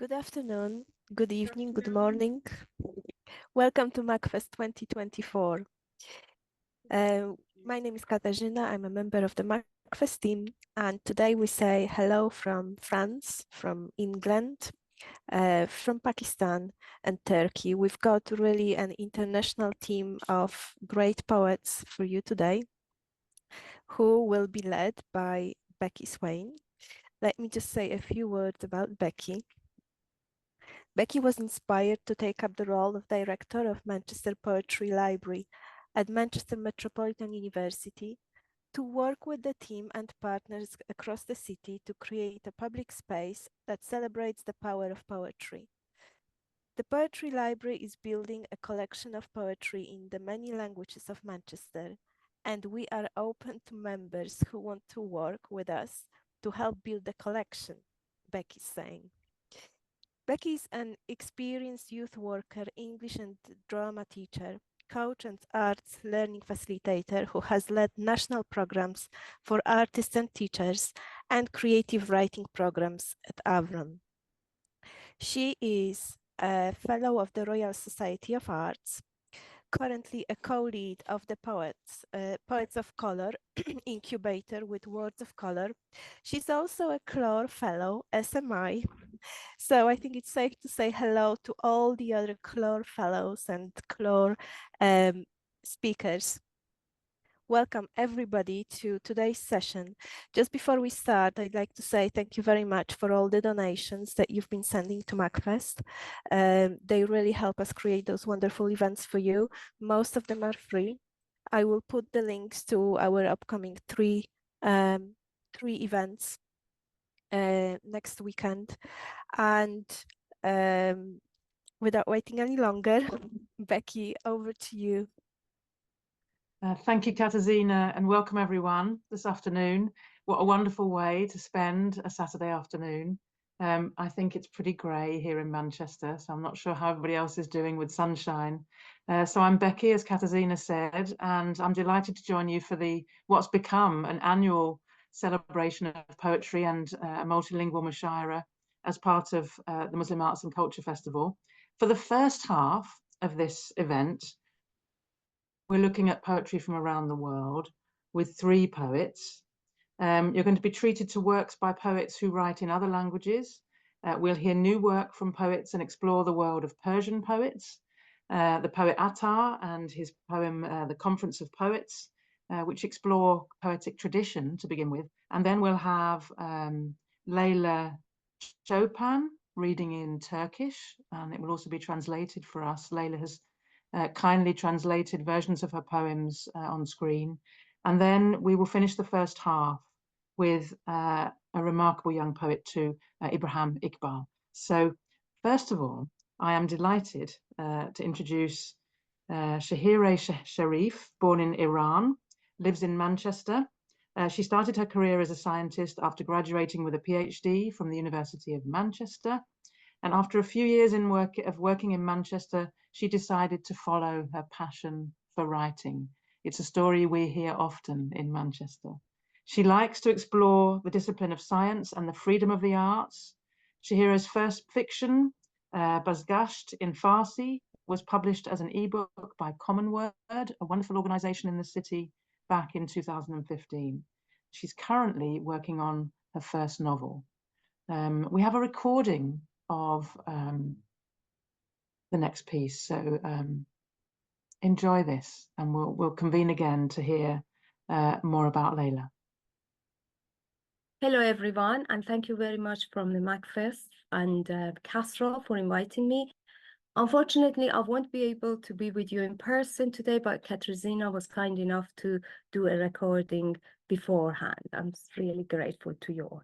Good afternoon, good evening, good morning. Welcome to MACFEST 2024. My name is Katarzyna. I'm a member of the MACFEST team, and today we say hello from France, from England, from Pakistan and Turkey. We've got really an international team of great poets for you today, who will be led by Becky Swain. Let me just say a few words about Becky. Becky was inspired to take up the role of director of Manchester Poetry Library at Manchester Metropolitan University to work with the team and partners across the city to create a public space that celebrates the power of poetry. The Poetry Library is building a collection of poetry in the many languages of Manchester, and we are open to members who want to work with us to help build the collection, Becky's saying. Becky is an experienced youth worker, English and drama teacher, coach and arts learning facilitator who has led national programs for artists and teachers and creative writing programs at Avron. She is a fellow of the Royal Society of Arts, currently a co-lead of the Poets of Color incubator with Words of Color. She's also a CLOR fellow, as am I. So I think it's safe to say hello to all the other CLOR fellows and CLOR speakers. Welcome everybody to today's session. Just before we start, I'd like to say thank you very much for all the donations that you've been sending to MACFEST. They really help us create those wonderful events for you. Most of them are free. I will put the links to our upcoming three events next weekend. And without waiting any longer, Becky, over to you. Thank you, Katarzyna, and welcome everyone this afternoon. What a wonderful way to spend a Saturday afternoon. I think it's pretty grey here in Manchester, so I'm not sure how everybody else is doing with sunshine. So I'm Becky, as Katarzyna said, and I'm delighted to join you for what's become an annual celebration of poetry and a multilingual Mushaira as part of the Muslim Arts and Culture Festival. For the first half of this event, we're looking at poetry from around the world with 3 poets. You're going to be treated to works by poets who write in other languages. We'll hear new work from poets and explore the world of Persian poets. The poet Attar and his poem, The Conference of Poets, which explore poetic tradition to begin with. And then we'll have Leyla Colpan reading in Turkish, and it will also be translated for us. Leyla has kindly translated versions of her poems on screen. And then we will finish the first half with a remarkable young poet too, Ibraheem Iqbal. So first of all, I am delighted to introduce Shahireh Sharif, born in Iran, lives in Manchester. She started her career as a scientist after graduating with a PhD from the University of Manchester. And after a few years of working in Manchester, she decided to follow her passion for writing. It's a story we hear often in Manchester. She likes to explore the discipline of science and the freedom of the arts. Shahireh's first fiction, Bazgasht in Farsi, was published as an ebook by Common Word, a wonderful organization in the city, back in 2015. She's currently working on her first novel. We have a recording of the next piece, so enjoy this, and we'll convene again to hear more about Leyla. Hello everyone, and thank you very much from the MACFEST and Castra for inviting me. Unfortunately, I won't be able to be with you in person today, but Katarzyna was kind enough to do a recording beforehand. I'm really grateful to you all.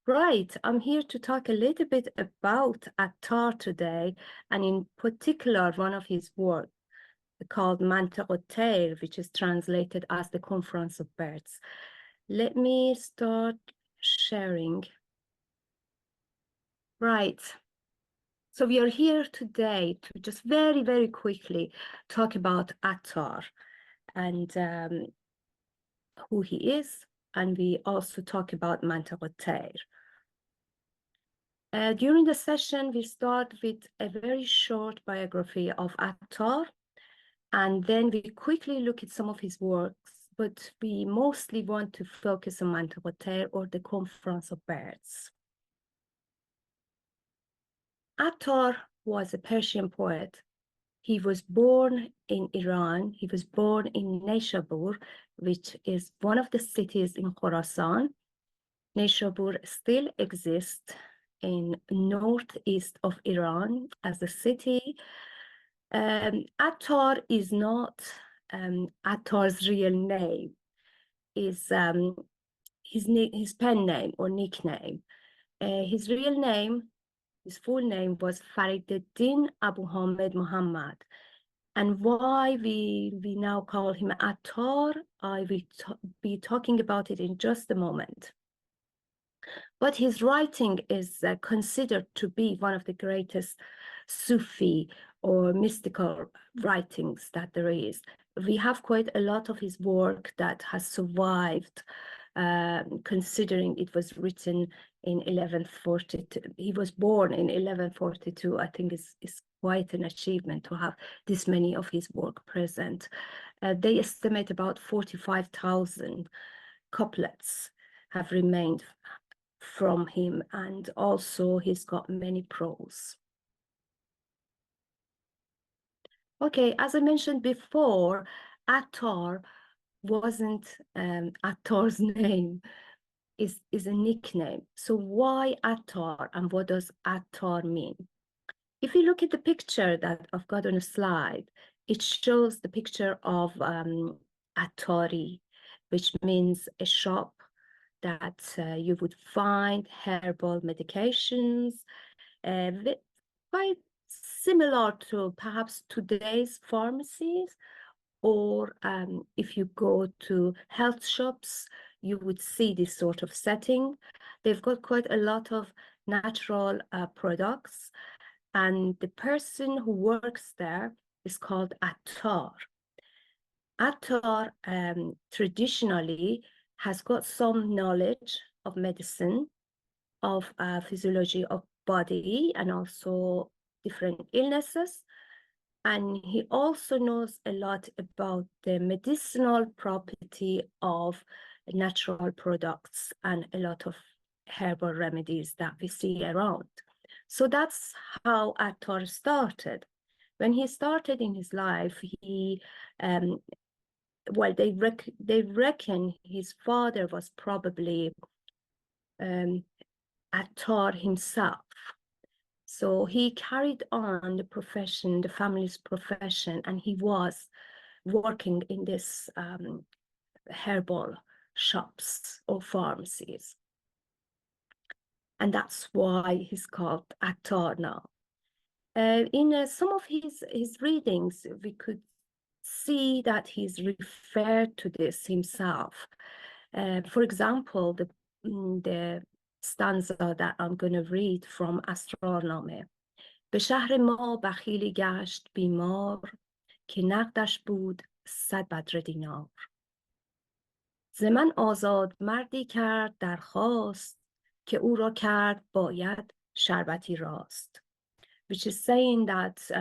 Right, I'm here to talk a little bit about Attar today, and in particular one of his works called ManchesterMetropolitan, which is translated as the Conference of Birds. Let me start sharing. Right, so we are here today to just very, very quickly talk about Attar and who he is, and we also talk about ManchesterMetropolitan. During the session, we start with a very short biography of Attar, and then we quickly look at some of his works, but we mostly want to focus on Manchestermetropolitan or the Conference of Birds. Attar was a Persian poet. He was born in Iran. He was born in Nishabur, which is one of the cities in Khorasan. Nishabur still exists in northeast of Iran as a city. Attar is not Attar's real name. Is his pen name or nickname. His real name, his full name was Fariduddin Abu Hamid Muhammad. And why we now call him Attar, I will be talking about it in just a moment. But his writing is considered to be one of the greatest Sufi or mystical writings that there is. We have quite a lot of his work that has survived, considering it was written in 1142. He was born in 1142. I think is quite an achievement to have this many of his work present. They estimate about 45,000 couplets have remained from him, and also he's got many prose. Okay, as I mentioned before, Attar wasn't Attar's name, is a nickname. So why Attar, and what does Attar mean? If you look at the picture that I've got on a slide, it shows the picture of Attari, which means a shop that you would find herbal medications, quite similar to perhaps today's pharmacies, or if you go to health shops, you would see this sort of setting. They've got quite a lot of natural products, and the person who works there is called Attar. Attar traditionally has got some knowledge of medicine, of physiology of body, and also different illnesses. And he also knows a lot about the medicinal property of natural products and a lot of herbal remedies that we see around. So that's how Attar started. When he started in his life, he well, they reckon his father was probably Attar himself. So he carried on the profession, the family's profession, and he was working in this herbal shops or pharmacies. And that's why he's called Attar now. In some of his readings, we could see that he's referred to this himself. For example, the stanza that I'm going to read from اسرارنامه. به شهر ما بخیلی گشت بیمار که نقدش بود 100 بدر دینار. ز من آزاد مردی کرد درخواست که او را کرد باید شربتی راست. Which is saying that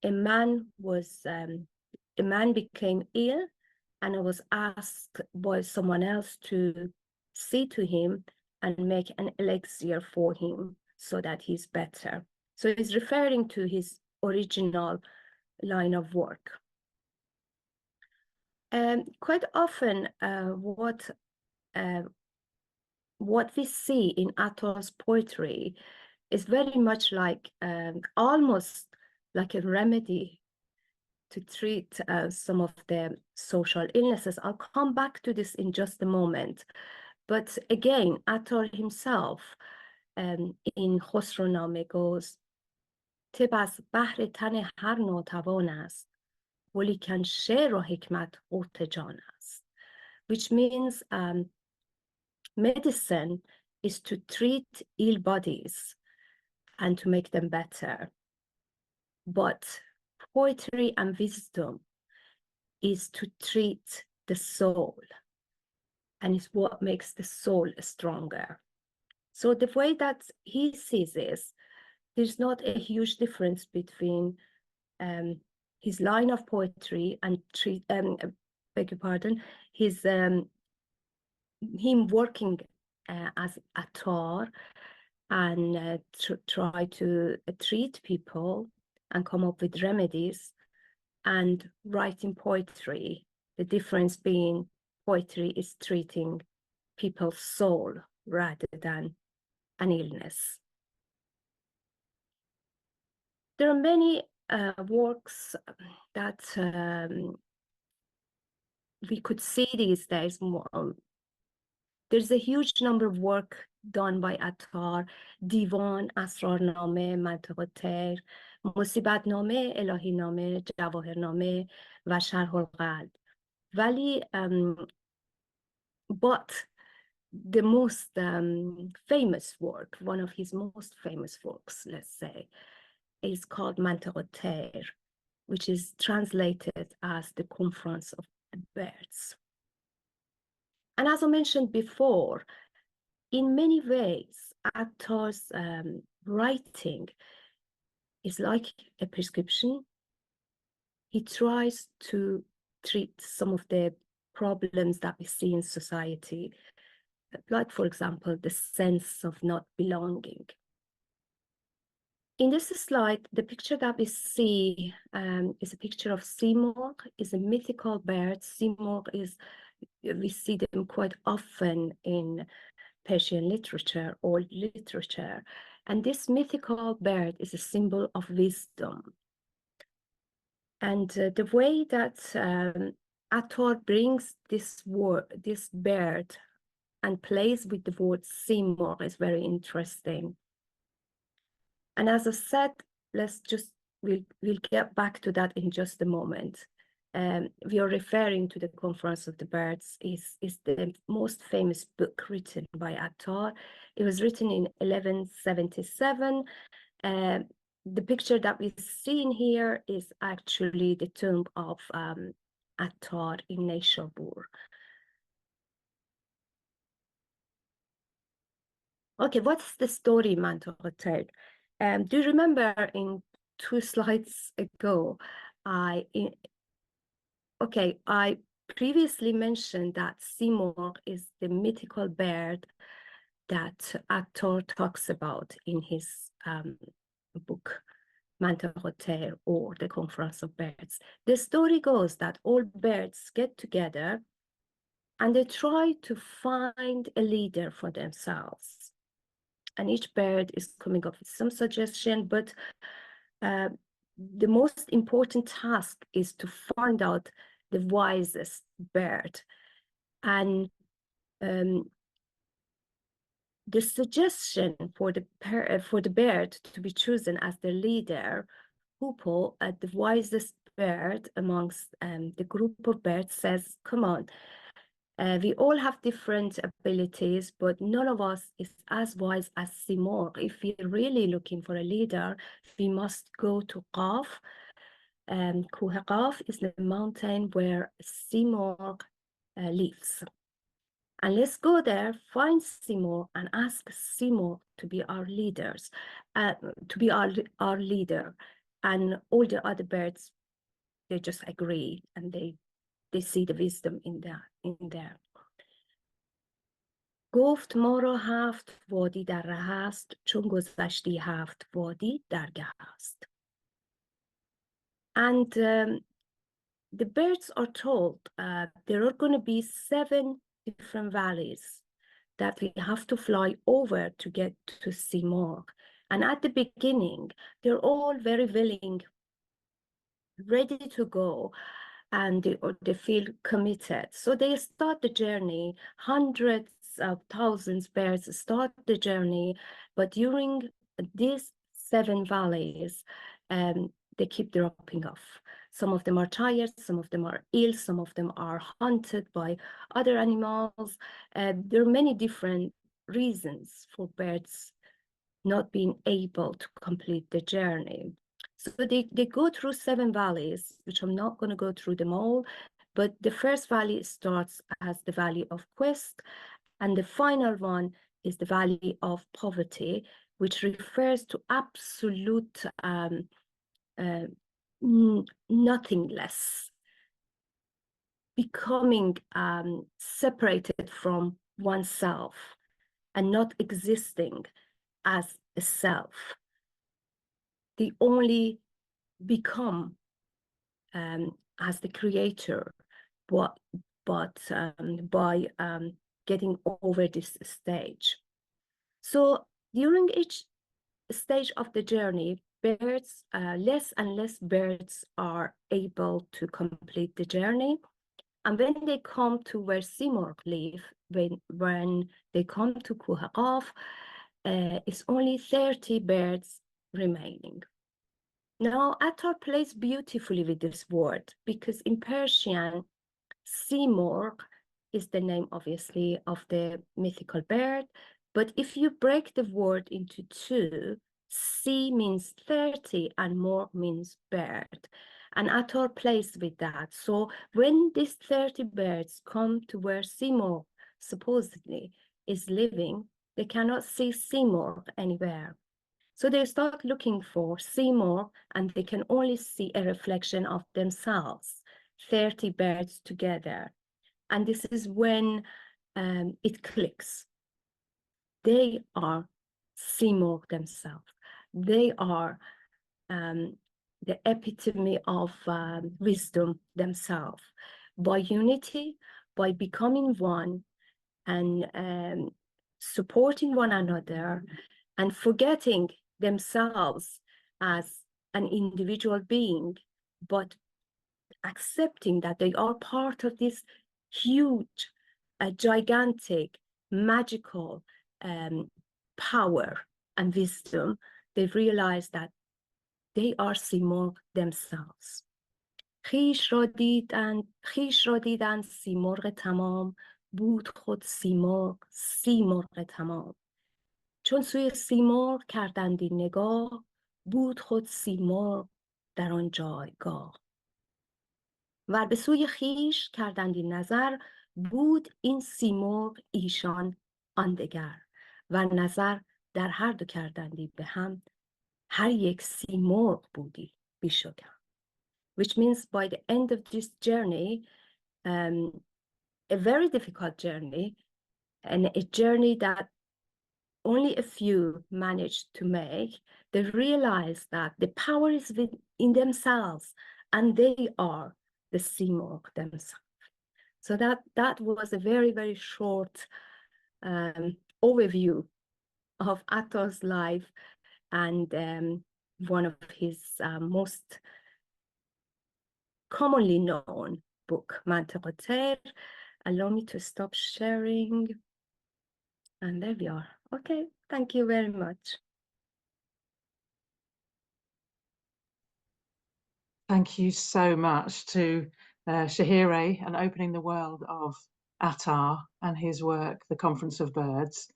a man became ill, and I was asked by someone else to see to him and make an elixir for him so that he's better. So he's referring to his original line of work. Quite often, what we see in Attar's poetry is very much like almost like a remedy to treat some of the social illnesses. I'll come back to this in just a moment. But again, Attar himself in خسرونامه goes طب از بحر تن هر ناتوان است ولیکن شعر و حکمت قوت جان است, which means medicine is to treat ill bodies and to make them better. But poetry and wisdom is to treat the soul, and is what makes the soul stronger. So the way that he sees this, there's not a huge difference between his line of poetry and beg your pardon, his him working as attar and try to treat people and come up with remedies, and writing poetry. The difference being poetry is treating people's soul rather than an illness. There are many works that we could see these days. There's a huge number of work done by attar: دیوان، اسرارنامه، منطق الطیر، مصیبتنامه، الهینامه، جواهرنامه و شرح القلب. ولی but the most famous work, one of his most famous works, let's say, is called منطق الطیر, which is translated as the Conference of the Birds. And as I mentioned before, in many ways, attar's writing is like a prescription. He tries to treat some of the problems that we see in society, like, for example, the sense of not belonging. In this slide, the picture that we see is a picture of Seymour. Is a mythical bird. Seymour is, we see them quite often in Persian literature, old literature. And this mythical bird is a symbol of wisdom. And the way that attar brings this bird and plays with the word Seymour is very interesting. And as I said, we'll get back to that in just a moment. We are referring to the Conference of the Birds. Is the most famous book written by attar. It was written in 1177. The picture that we've seen here is actually the tomb of attar in Neyshabur. Okay, what's the story, Mantor? Do you remember in 2 slides ago, I previously mentioned that Seymour is the mythical bird that attar talks about in his book, Mantor or the Conference of Birds. The story goes that all birds get together and they try to find a leader for themselves. And each bird is coming up with some suggestion, but the most important task is to find out the wisest bird. And the suggestion for the bird to be chosen as the leader, Hoopoe, the wisest bird amongst the group of birds, says, come on, we all have different abilities, but none of us is as wise as Seymour. If we're really looking for a leader, we must go to Qaf. Kuh Qaf is the mountain where Seymour lives. And let's go there, find Seymour, and ask Seymour to be our leaders, to be our leader. And all the other birds, they just agree, and they see the wisdom in there. گفت ما را 7 وادی در ره است، چون گذشتی 7 وادی درگه است. And the birds are told there are going to be 7 different valleys that we have to fly over to get to Seymour. And at the beginning, they're all very willing, ready to go, and they feel committed. So they start the journey. Hundreds of thousands of birds start the journey, but during these 7 valleys, they keep dropping off. Some of them are tired, some of them are ill, some of them are hunted by other animals. There are many different reasons for birds not being able to complete the journey. So they go through 7 valleys, which I'm not going to go through them all, but the first valley starts as the Valley of Quest, and the final one is the valley of poverty, which refers to absolute nothingness, becoming separated from oneself and not existing as a self. They only become as the creator, but by getting over this stage. So during each stage of the journey, birds, less and less birds are able to complete the journey. And when they come to where Simurgh live, when they come to Koh Qaf, it's only 30 birds remaining. Now, Attar plays beautifully with this word because in Persian, Simurgh is the name, obviously, of the mythical bird. But if you break the word into two, Si means 30 and Morgh means bird. And Attar plays with that. So when these 30 birds come to where Simurgh supposedly is living, they cannot see Simurgh anywhere. So they start looking for Simurgh, and they can only see a reflection of themselves, 30 birds together. And this is when it clicks. They are Simurgh themselves. They are the epitome of wisdom themselves. By unity, by becoming one and supporting one another and forgetting themselves as an individual being, but accepting that they are part of this huge, gigantic, magical power and wisdom, they realize that they are Simurgh themselves. خویش را دیدند سیمرغ تمام، بود خود سیمرغ تمام. چون سوی سیمرغ کردندی نگاه، بود خود سیمرغ در آن جایگاه. و به سوی خویش کردندی نظر، بود این سیمرغ ایشان آن دگر. و نظر در هر دو کردندی به هم، هر یک سیمرغ بودی بیش و کم. Which means by the end of this journey, a very difficult journey, and a journey that only a few managed to make, they realize that the power is within themselves, and they are the Simurgh themselves. So that was a very, very short overview of Attar's life and one of his most commonly known book, ManchesterMetropolitan. Allow me to stop sharing. And there we are. Okay, thank you very much. Thank you so much to Shahireh and opening the world of Attar and his work, The Conference of Birds.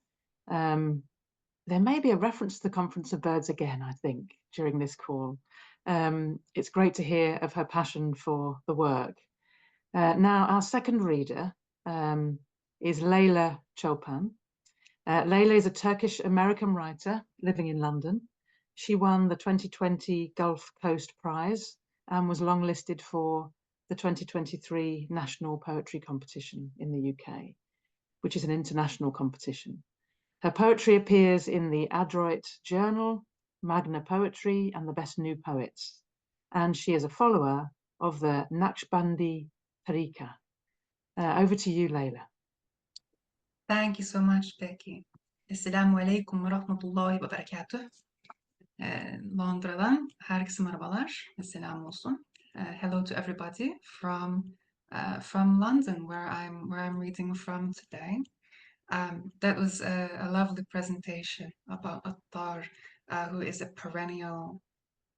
There may be a reference to The Conference of Birds again, I think, during this call. It's great to hear of her passion for the work. Now, our second reader is Leyla Colpan. Leyla is a Turkish-American writer living in London. She won the 2020 Gulf Coast Prize and was longlisted for the 2023 National Poetry Competition in the UK, which is an international competition. Her poetry appears in the Adroit Journal, Magna Poetry, and the Best New Poets. And she is a follower of the Naqshbandi Tariqa. Over to you, Leyla. Thank you so much, Becky. Esselamu Aleyküm ve Rahmetullahi ve Berekatuh. Londra'dan herkese merhabalar. Selam olsun. Hello to everybody from London, where I'm reading from today. That was a lovely presentation about Attar, who is a perennial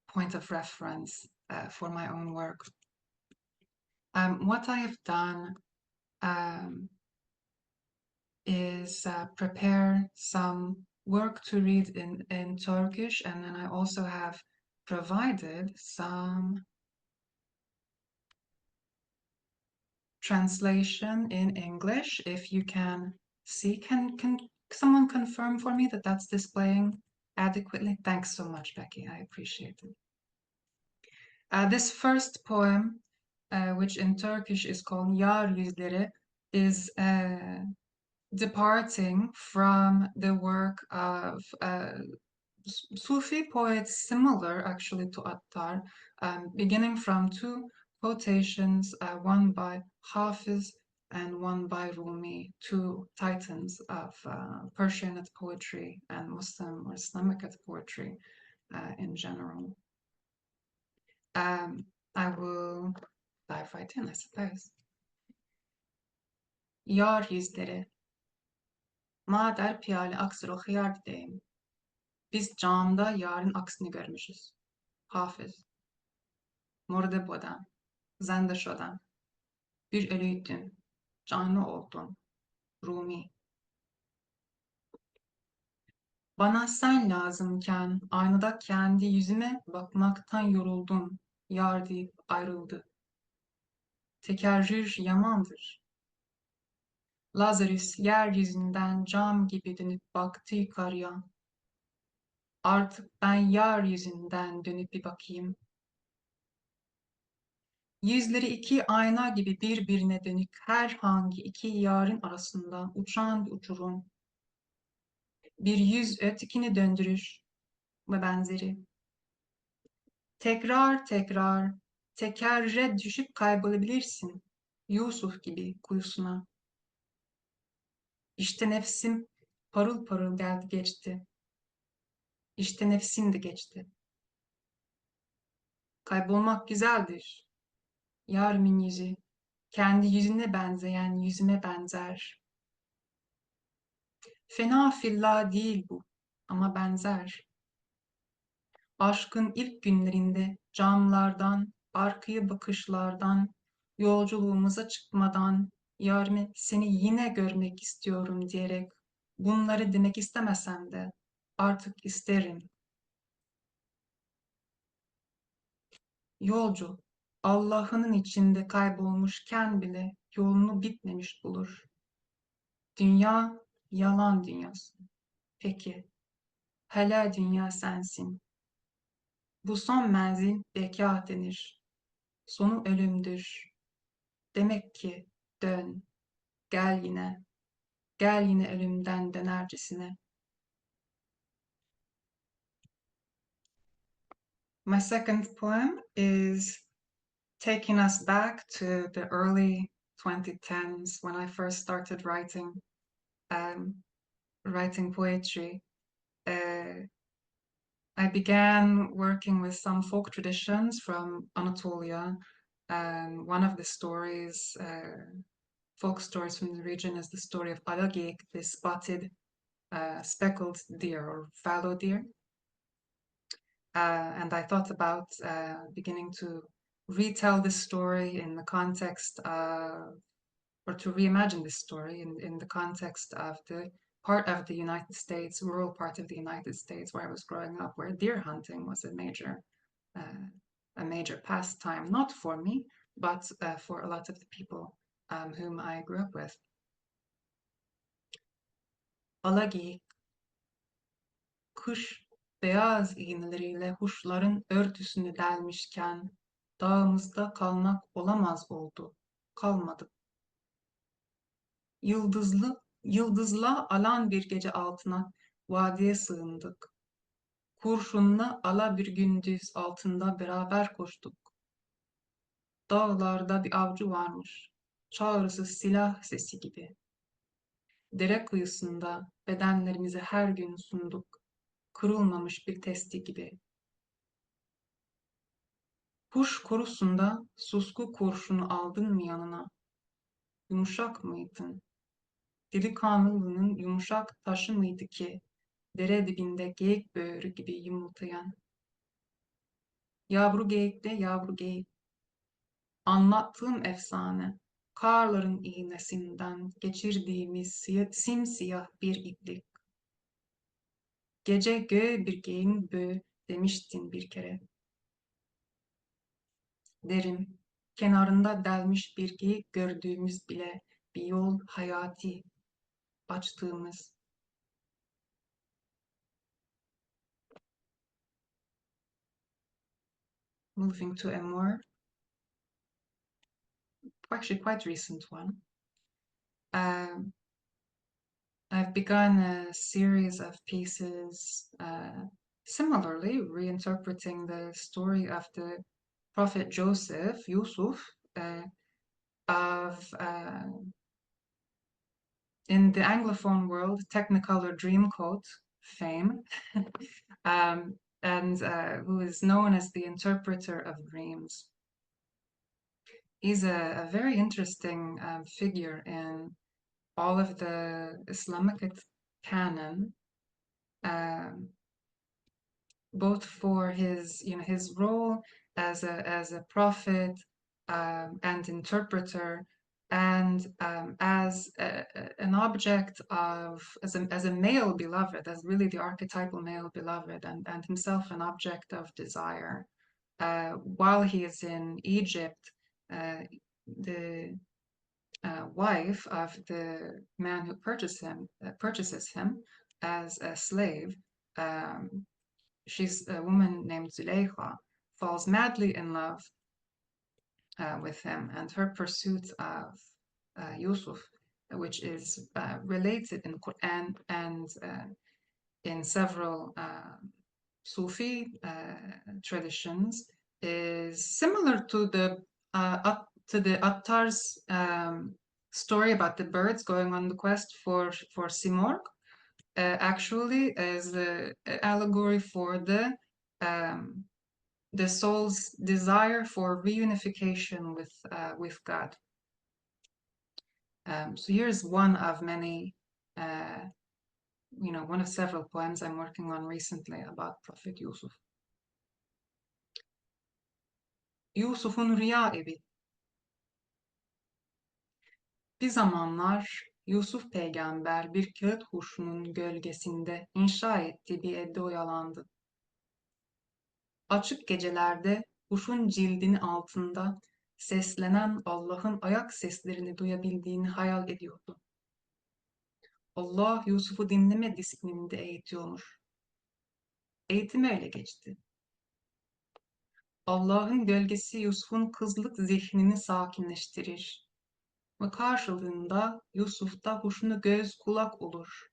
point of reference for my own work. What I have done is prepare some work to read in Turkish, and then I also have provided some translation in English. If you can see, can someone confirm for me that that's displaying adequately? Thanks so much, Becky. I appreciate it. This first poem, which in Turkish is called Yar Yüzleri, is departing from the work of Sufi poets similar actually to Attar, beginning from two quotations, one by Hafiz and one by Rumi, two titans of Persianate poetry and Muslim or Islamic poetry in general. I will dive right in, I suppose. Yar yüzleri, ma der piyale aksır o hıyar dideyim. Biz camda yarın aksini görmüşüz. Hafiz. Murde bodem, zende şodem. Bir ölüydüm, canlı oldum. Rumi. Bana sen lazımken aynada kendi yüzüme bakmaktan yoruldum. Yar deyip ayrıldı. Tekerrür yamandır. Lazarus yeryüzünden cam gibi dönüp baktı yukarıya. Artık ben yeryüzünden dönüp bir bakayım. Yüzleri iki ayna gibi birbirine dönük herhangi iki yarın arasında uçan bir uçurum. Bir yüz ötekini döndürür ve benzeri. Tekrar tekrar tekerre düşüp kaybolabilirsin. Yusuf gibi kuyusuna. İşte nefsim parıl parıl geldi geçti. İşte nefsim de geçti. Kaybolmak güzeldir. Yarimin yüzü, kendi yüzüne benzeyen yüzüme benzer. Fena fillah değil bu ama benzer. Aşkın ilk günlerinde camlardan, arkaya bakışlardan, yolculuğumuza çıkmadan, yarime seni yine görmek istiyorum diyerek bunları demek istemesem de artık isterim. Yolcu, Allah'ının içinde kaybolmuşken bile yolunu bitmemiş bulur. Dünya, yalan dünyası. Peki, hala dünya sensin. Bu son menzil bekâh denir. Sonu ölümdür. Demek ki dön, gel yine ölümden dönercesine. My second poem is taking us back to the early 2010s when I first started writing poetry. I began working with some folk traditions from Anatolia. One of the stories, folk stories from the region, is the story of Alagik, the spotted speckled deer or fallow deer. And I thought about beginning to retell this story in the context of, or to reimagine this story in the context of the part of the United States, rural part of the United States where I was growing up, where deer hunting was a major pastime, not for me, but for a lot of the people whom I grew up with. Alagi, kuş beyaz iğneleriyle huşların örtüsünü delmişken dağımızda kalmak olamaz oldu, kalmadı. Yıldızla alan bir gece altına vadiye sığındık. Kurşunla ala bir gündüz altında beraber koştuk. Dağlarda bir avcı varmış, çağrısı silah sesi gibi. Dere kıyısında bedenlerimizi her gün sunduk, kırılmamış bir testi gibi. Kuş korusunda susku kurşunu aldın mı yanına? Yumuşak mıydın? Delikanlılığının yumuşak taşı mıydı ki, dere dibinde geyik böğrü gibi yumultayan? Yavru geyikle yavru geyik. Anlattığım efsane, karların iğnesinden geçirdiğimiz simsiyah bir iplik. Gece göğe bir geyin böğü demiştin bir kere. Derim, kenarında delmiş bir geyik gördüğümüz bile bir yol hayati açtığımız, moving to a more, actually quite recent one. I've begun a series of pieces similarly reinterpreting the story of the Prophet Yusuf, of in the Anglophone world, Technicolor Dreamcoat fame, and who is known as the interpreter of dreams. He's a very interesting figure in all of the Islamic canon, both for his, his role as a prophet and interpreter, and as an object of, as a male beloved, as really the archetypal male beloved, and himself an object of desire. While he is in Egypt, the wife of the man who purchases him as a slave, she's a woman named Züleyha, falls madly in love with him, and her pursuit of Yusuf, which is related in Quran and in several Sufi traditions, is similar to the Attar's story about the birds going on the quest for Simorgh. Actually, is an allegory for the soul's desire for reunification with God. So here's one of many, one of several poems I'm working on recently about Prophet Yusuf. Yusuf'un Rüya Evi. Bir zamanlar Yusuf peygamber bir kağıt kuşunun gölgesinde inşa ettiği bir evde oyalandı. Açık gecelerde kuşun cildinin altında seslenen Allah'ın ayak seslerini duyabildiğini hayal ediyordu. Allah Yusuf'u dinleme disiplininde eğitiyormuş. Eğitimi öyle geçti. Allah'ın gölgesi Yusuf'un kızlık zihnini sakinleştirir ve karşılığında Yusuf'ta huşnu göz kulak olur.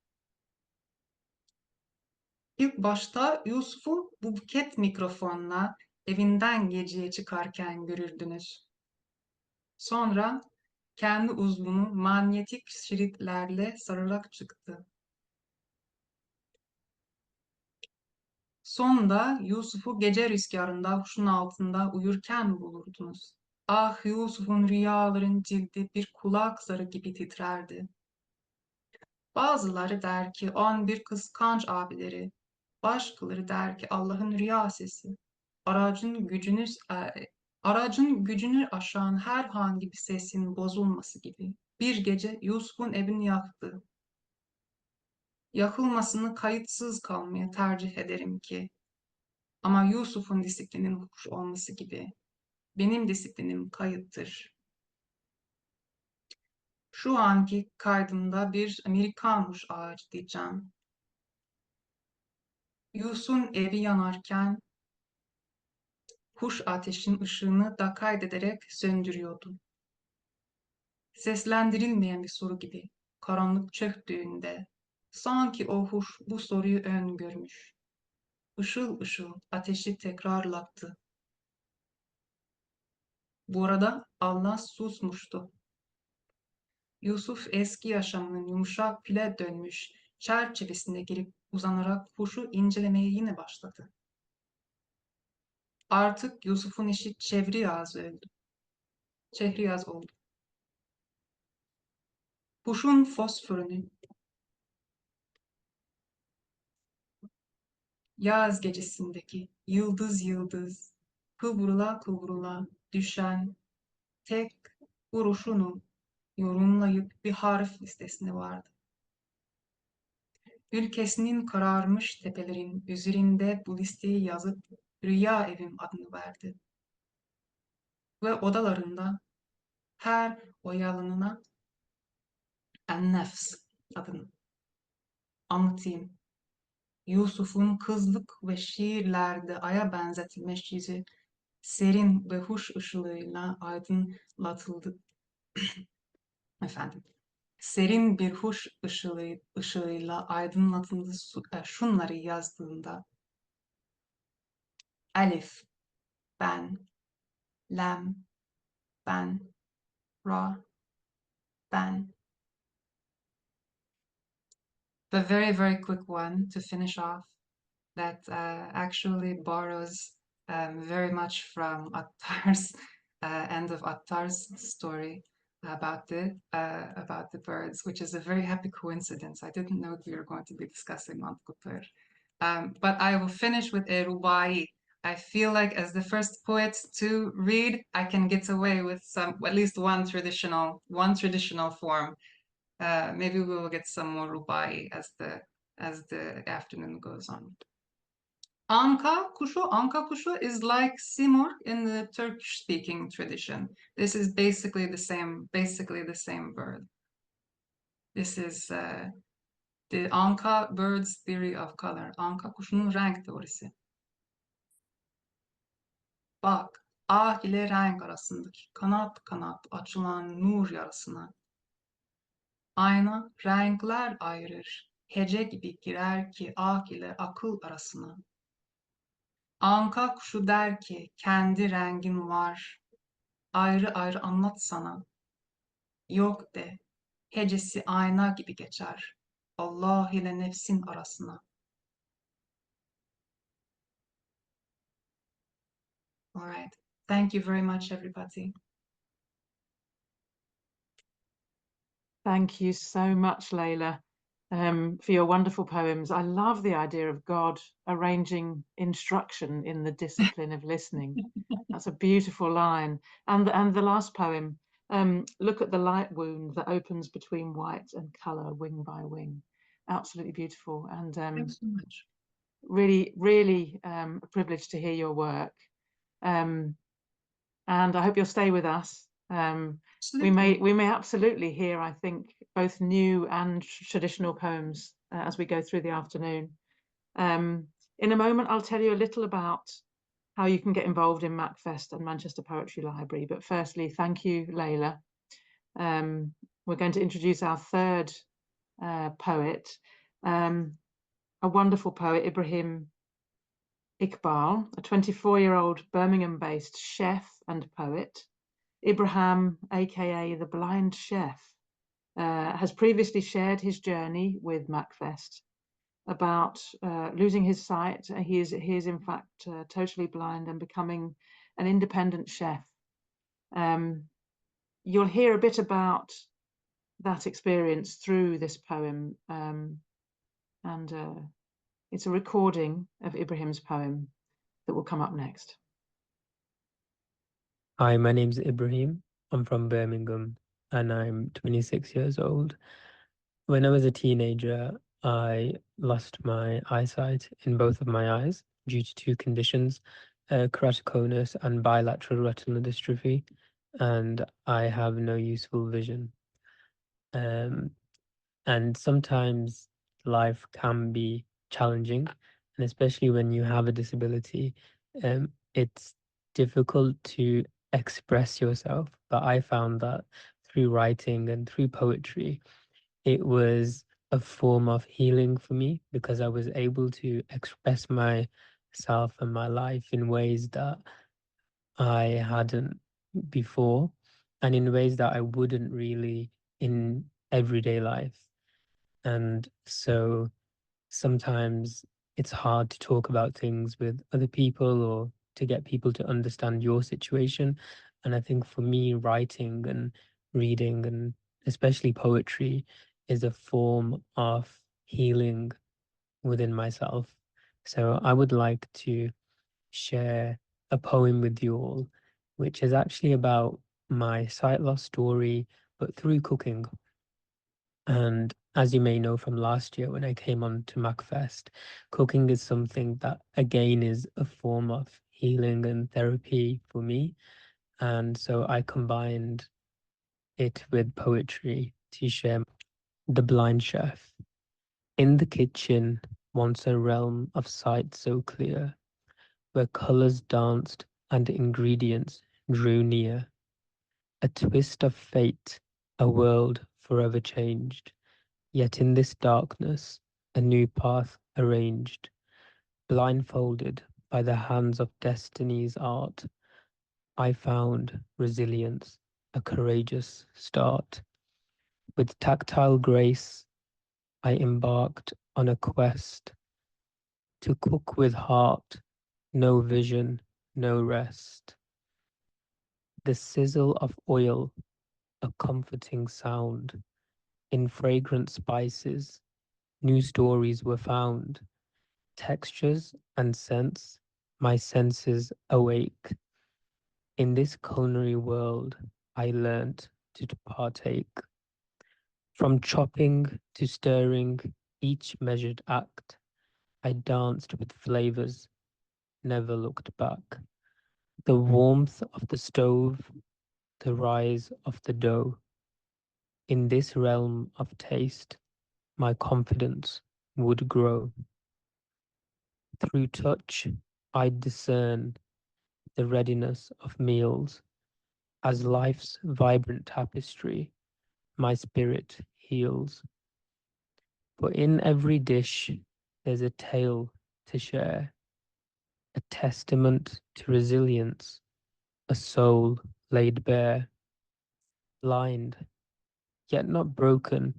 İlk başta Yusuf'u bu buket mikrofonla evinden geceye çıkarken görürdünüz. Sonra kendi uzvunu manyetik şeritlerle sararak çıktı. Sonunda Yusuf'u gece rüzgarında huşun altında uyurken bulurdunuz. Ah, Yusuf'un rüyaların cildi bir kulak zarı gibi titrerdi. Bazıları der ki 11 kıskanç abileri, başkaları der ki Allah'ın rüya sesi. Aracın gücünü aşan herhangi bir sesin bozulması gibi. Bir gece Yusuf'un evini yaktı. Yakılmasını kayıtsız kalmaya tercih ederim ki. Ama Yusuf'un disiplinin hukuş olması gibi. Benim disiplinim kayıttır. Şu anki kaydımda bir Amerikan huş ağacı diyeceğim. Yusuf'un evi yanarken huş ateşin ışığını da kaydederek söndürüyordu. Seslendirilmeyen bir soru gibi karanlık çöktüğünde sanki o huş bu soruyu öngörmüş. Işıl ışıl ateşi tekrarlattı. Bu arada Allah susmuştu. Yusuf eski yaşamının yumuşak pile dönmüş çerçevesine girip uzanarak huşu incelemeye yine başladı. Artık Yusuf'un işi Çehriyaz oldu. Huşun fosforunu yaz gecesindeki yıldız yıldız kıvrıla kıvrıla düşen tek vuruşunu yorumlayıp bir harf listesine vardı. Ülkesinin kararmış tepelerin üzerinde bu listeyi yazıp Rüya Evim adını verdi. Ve odalarında her oyalanana En-Nefs adını anlatayım. Yusuf'un kızlık ve şiirlerde aya benzetilmiş yüzü serin ve huş ışığıyla aydınlatıldı. Efendim. Serin bir huş ışığıyla aydınlatıldı şunları yazdığında Elif, ben, Lem, ben, Ra, ben. The very, very quick one to finish off that actually borrows very much from Attar's end of Attar's story about the birds, which is a very happy coincidence. I didn't know we were going to be discussing Mantkupur. But I will finish with a rubai. I feel like as the first poet to read, I can get away with at least one traditional form. Maybe we will get some more rubai as the afternoon goes on. Anka kuşu is like simurg in the Turkish-speaking tradition. This is basically the same bird. This is the Anka bird's theory of color. Anka kuşunun renk teorisi. Bak, ah ile renk arasındaki kanat kanat açılan nur yarasına. Ayna renkler ayırır. Hece gibi girer ki ah ile akıl arasına. Anka kuşu der ki kendi rengin var. Ayrı ayrı anlat sana. Yok de. Hecesi ayna gibi geçer. Allah ile nefsin arasına. All right. Thank you very much, everybody. Thank you so much, Leyla, for your wonderful poems. I love the idea of God arranging instruction in the discipline of listening. That's a beautiful line. And the last poem, look at the light wound that opens between white and colour, wing by wing. Absolutely beautiful. And Thanks so much. really, really a privilege to hear your work. And I hope you'll stay with us. We may absolutely hear, I think, both new and traditional poems as we go through the afternoon. In a moment, I'll tell you a little about how you can get involved in MACFEST and Manchester Poetry Library. But firstly, thank you, Leyla. We're going to introduce our third poet, a wonderful poet, Ibraheem Iqbal, a 24-year-old Birmingham-based chef and poet. Ibrahim, aka the Blind Chef, has previously shared his journey with MACFEST about losing his sight. He is in fact totally blind and becoming an independent chef. You'll hear a bit about that experience through this poem, and it's a recording of Ibrahim's poem that will come up next. Hi, my name's Ibrahim. I'm from Birmingham and I'm 26 years old. When I was a teenager, I lost my eyesight in both of my eyes due to two conditions, keratoconus and bilateral retinal dystrophy, and I have no useful vision. And sometimes life can be challenging, and especially when you have a disability, it's difficult to express yourself. But I found that through writing and through poetry, it was a form of healing for me because I was able to express myself and my life in ways that I hadn't before, and in ways that I wouldn't really in everyday life. And so sometimes it's hard to talk about things with other people or to get people to understand your situation. And I think for me, writing and reading and especially poetry is a form of healing within myself. So I would like to share a poem with you all, which is actually about my sight loss story, but through cooking. And as you may know from last year when I came on to MACFEST, cooking is something that again is a form of healing and therapy for me. And so I combined it with poetry to share. The Blind Chef. In the kitchen, once a realm of sight so clear, where colours danced and ingredients drew near. A twist of fate, a world forever changed. Yet in this darkness, a new path arranged. Blindfolded by the hands of destiny's art, I found resilience, a courageous start. With tactile grace, I embarked on a quest to cook with heart, no vision, no rest. The sizzle of oil, a comforting sound. In fragrant spices, new stories were found. Textures and scents, my senses awake. In this culinary world, I learnt to partake. From chopping to stirring, each measured act, I danced with flavors, never looked back. The warmth of the stove, the rise of the dough. In this realm of taste, my confidence would grow. Through touch, I discern the readiness of meals. As life's vibrant tapestry, my spirit heals. For in every dish, there's a tale to share, a testament to resilience, a soul laid bare. Blind, yet not broken,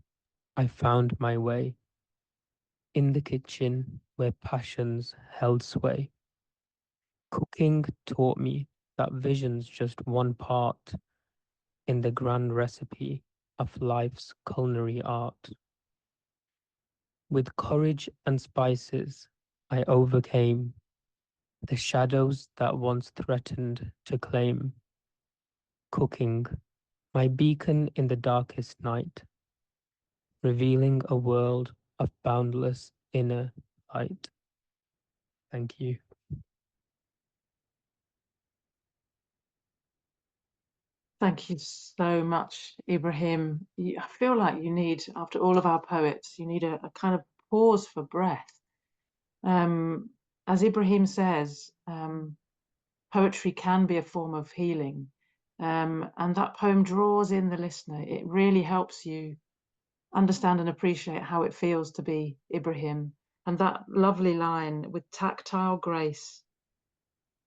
I found my way in the kitchen where passions held sway. Cooking taught me that vision's just one part in the grand recipe of life's culinary art. With courage and spices, I overcame the shadows that once threatened to claim. Cooking, my beacon in the darkest night, revealing a world of boundless inner light. Thank you. Thank you so much, Ibraheem. I feel like you need, after all of our poets, you need a kind of pause for breath. As Ibraheem says, poetry can be a form of healing. And that poem draws in the listener. It really helps you understand and appreciate how it feels to be Ibraheem. And that lovely line, with tactile grace,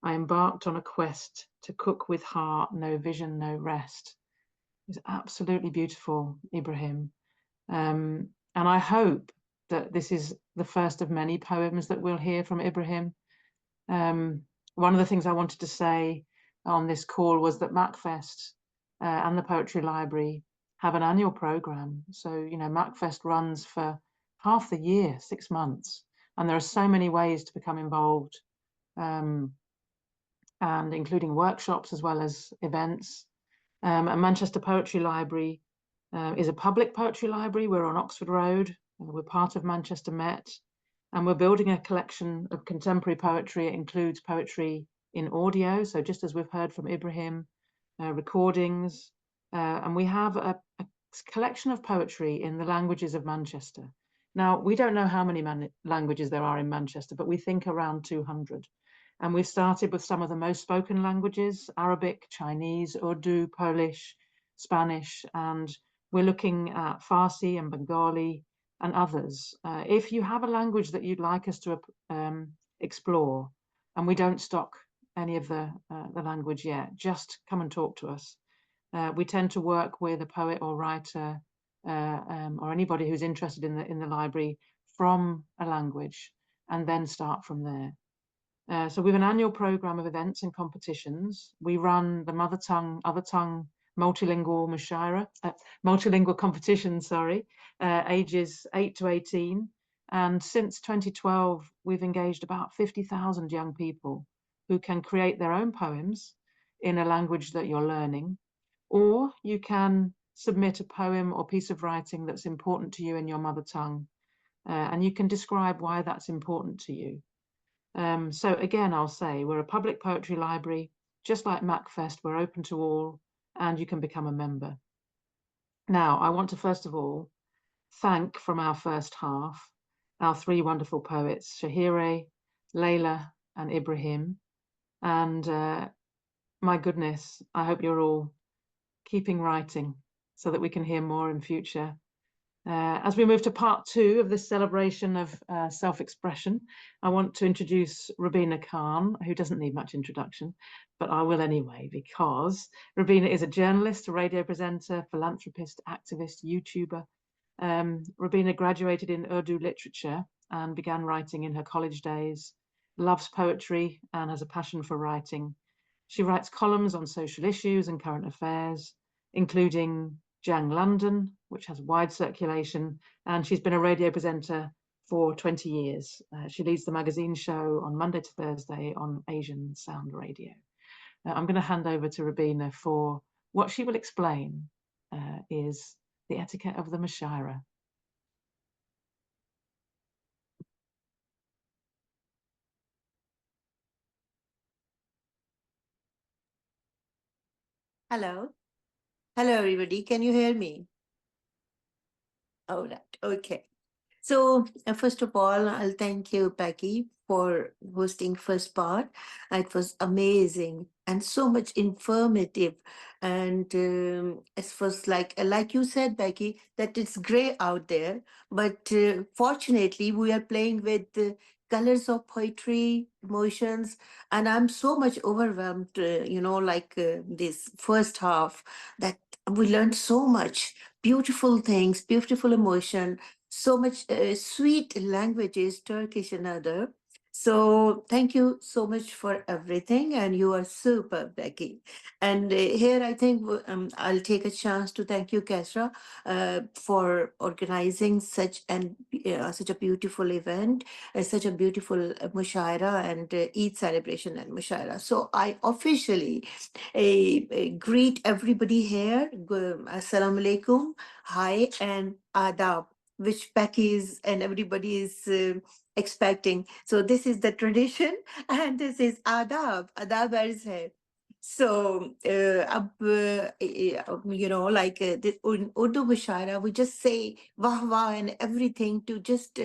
I embarked on a quest to cook with heart, no vision, no rest. It's absolutely beautiful, Ibraheem. And I hope that this is the first of many poems that we'll hear from Ibraheem. One of the things I wanted to say on this call was that MACFEST and the Poetry Library have an annual program. So, MACFEST runs for half the year, 6 months, and there are so many ways to become involved, and including workshops as well as events. And Manchester Poetry Library is a public poetry library. We're on Oxford Road. We're part of Manchester Met, and we're building a collection of contemporary poetry. It includes poetry in audio, so just as we've heard from Ibraheem, recordings, and we have a collection of poetry in the languages of Manchester. Now, we don't know how many languages there are in Manchester, but we think around 200. And we've started with some of the most spoken languages: Arabic, Chinese, Urdu, Polish, Spanish, and we're looking at Farsi and Bengali and others. If you have a language that you'd like us to explore, and we don't stock any of the language yet, just come and talk to us. We tend to work with a poet or writer or anybody who's interested in the library from a language, and then start from there. So we have an annual program of events and competitions. We run the mother tongue, other tongue, multilingual Mushaira, multilingual competition, ages 8 to 18. And since 2012, we've engaged about 50,000 young people who can create their own poems in a language that you're learning, or you can submit a poem or piece of writing that's important to you in your mother tongue, and you can describe why that's important to you. So again, I'll say we're a public poetry library, just like MACFEST. We're open to all, and you can become a member. Now, I want to first of all thank, from our first half, our 3 wonderful poets, Shahireh, Leyla, and Ibraheem. And my goodness, I hope you're all keeping writing so that we can hear more in future. As we move to part 2 of this celebration of self-expression, I want to introduce Rubina Khan, who doesn't need much introduction, but I will anyway, because Rubina is a journalist, a radio presenter, philanthropist, activist, YouTuber. Rubina graduated in Urdu literature and began writing in her college days, loves poetry and has a passion for writing. She writes columns on social issues and current affairs, including Jang London, which has wide circulation, and she's been a radio presenter for 20 years. She leads the magazine show on Monday to Thursday on Asian Sound Radio. I'm going to hand over to Rubina for what she will explain is the etiquette of the Mushaira. Hello. Hello, everybody. Can you hear me? All right. Okay. So first of all, I'll thank you, Becky, for hosting first part. It was amazing and so much informative. And it was like you said, Becky, that it's gray out there. But fortunately, we are playing with the colors of poetry, emotions, and I'm so much overwhelmed, this first half, that we learned so much beautiful things, beautiful emotion, so much sweet languages, Turkish and other. So thank you so much for everything, and you are super, Becky. And here I think I'll take a chance to thank you, Kesra, for organizing such a beautiful event, such a beautiful Mushaira and Eid celebration and Mushaira. So I officially greet everybody here. Assalamu alaikum, hi, and adab, which Becky is and everybody is expecting. So this is the tradition, and this is adab. Adab is here. So, this Urdu Mushaira, we just say wah wah and everything to just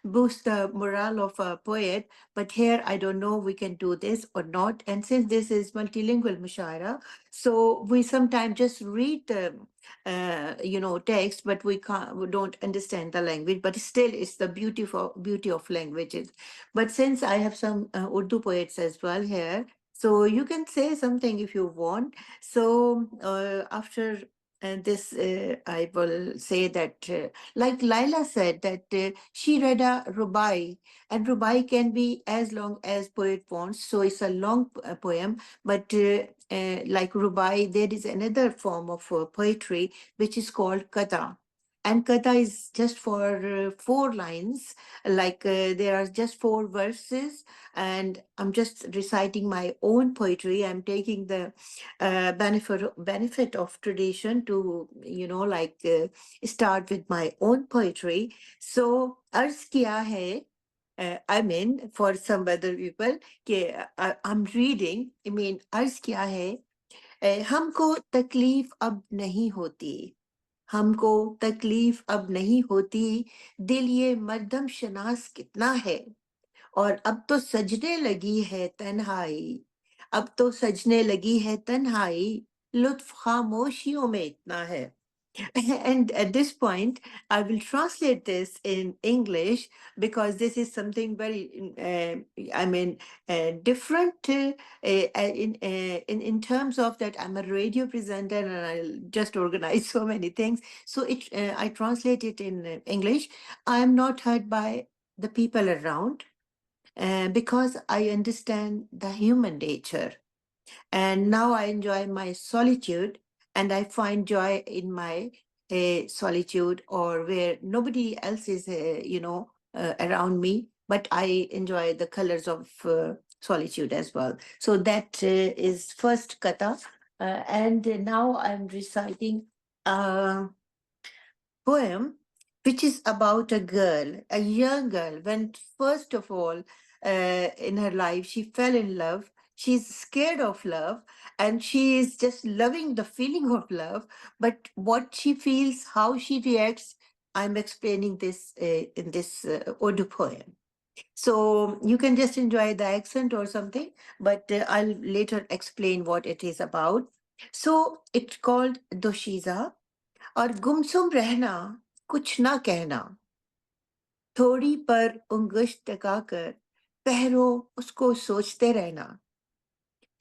boost the morale of a poet. But here, I don't know we can do this or not. And since this is multilingual Mushaira, so we sometimes just read the text, but we don't understand the language. But still, it's the beauty of languages. But since I have some Urdu poets as well here, so you can say something if you want. So after this, I will say that, like Leyla said, that she read a rubai, and rubai can be as long as poet wants. So it's a long poem, but like rubai, there is another form of poetry which is called kada. And kada is just for 4 lines, there are just 4 verses, and I'm just reciting my own poetry. I'm taking the benefit of tradition to, start with my own poetry. So, arz kiya hai, I mean, for some other people, I'm reading, arz kiya hai, हमको तकलीफ अब नहीं होती, हमको तकलीफ अब नहीं होती, दिल ये मर्दम शनास कितना है, और अब तो सजने लगी है तन्हाई, अब तो सजने लगी है तन्हाई, लुत्फ खामोशियों में इतना है. And at this point, I will translate this in English, because this is something very, different in terms of that I'm a radio presenter and I just organize so many things. So I translate it in English. I'm not hurt by the people around, because I understand the human nature. And now I enjoy my solitude, and I find joy in my solitude, or where nobody else is, around me, but I enjoy the colors of solitude as well. So that is first kata. And now I'm reciting a poem which is about a girl, a young girl, when first of all in her life she fell in love. She's scared of love, and she is just loving the feeling of love. But what she feels, how she reacts, I'm explaining this in this Urdu poem. So you can just enjoy the accent or something, but I'll later explain what it is about. So it's called Doshiza और गुमसुम रहना कुछ ना कहना थोड़ी पर उंगश टकाकर पहरो उसको सोचते रहना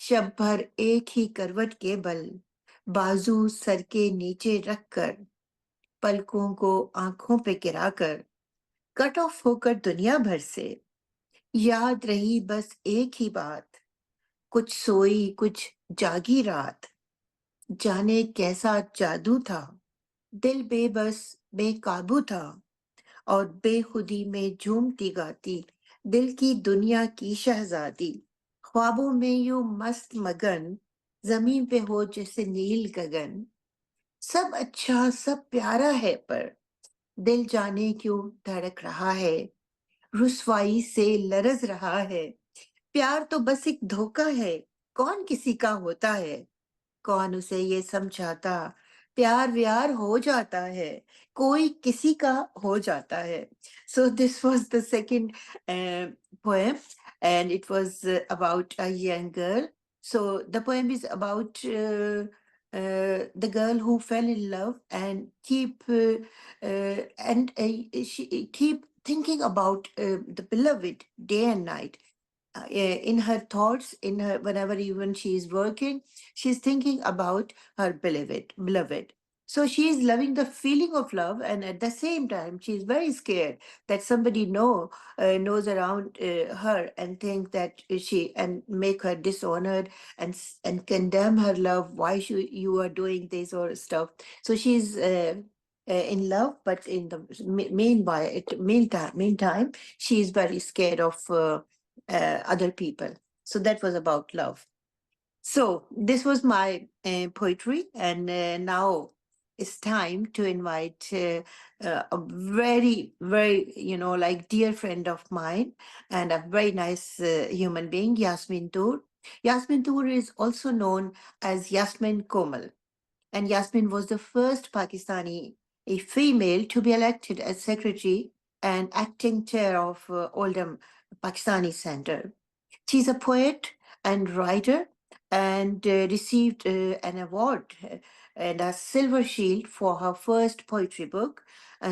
शब भर एक ही करवट के बल बाजू सर के नीचे रखकर पलकों को आंखों पे गिराकर कट ऑफ होकर दुनिया भर से याद रही बस एक ही बात कुछ सोई कुछ जागी रात जाने कैसा जादू था दिल बेबस बेकाबू था और बेखुदी में झूमती गाती दिल की दुनिया की शहजादी ख्वाबों में यूं मस्त मगन जमीन पे हो जैसे नील गगन सब अच्छा सब प्यारा है पर दिल जाने क्यों धड़क रहा है रुसवाई से लरज रहा है प्यार तो बस एक धोखा है कौन किसी का होता है कौन उसे ये समझाता प्यार व्यार हो जाता है कोई किसी का हो जाता है so this was the second poem and it was about a young girl so the poem is about the girl who fell in love and she keep thinking about the beloved day and night in her thoughts in her whenever even she is working she's thinking about her beloved so she is loving the feeling of love and at the same time she is very scared that somebody knows around her and think that she and make her dishonored and condemn her love why you are doing this or stuff so she's in love but in the meantime she is very scared of other people. So that was about love. So this was my poetry, and now it's time to invite a very, very, like dear friend of mine and a very nice human being, Yasmin Toor. Yasmin Toor is also known as Yasmin Komal. And Yasmin was the first Pakistani, a female, to be elected as secretary and acting chair of Oldham Pakistani Center. She's a poet and writer and received an award and a silver shield for her first poetry book,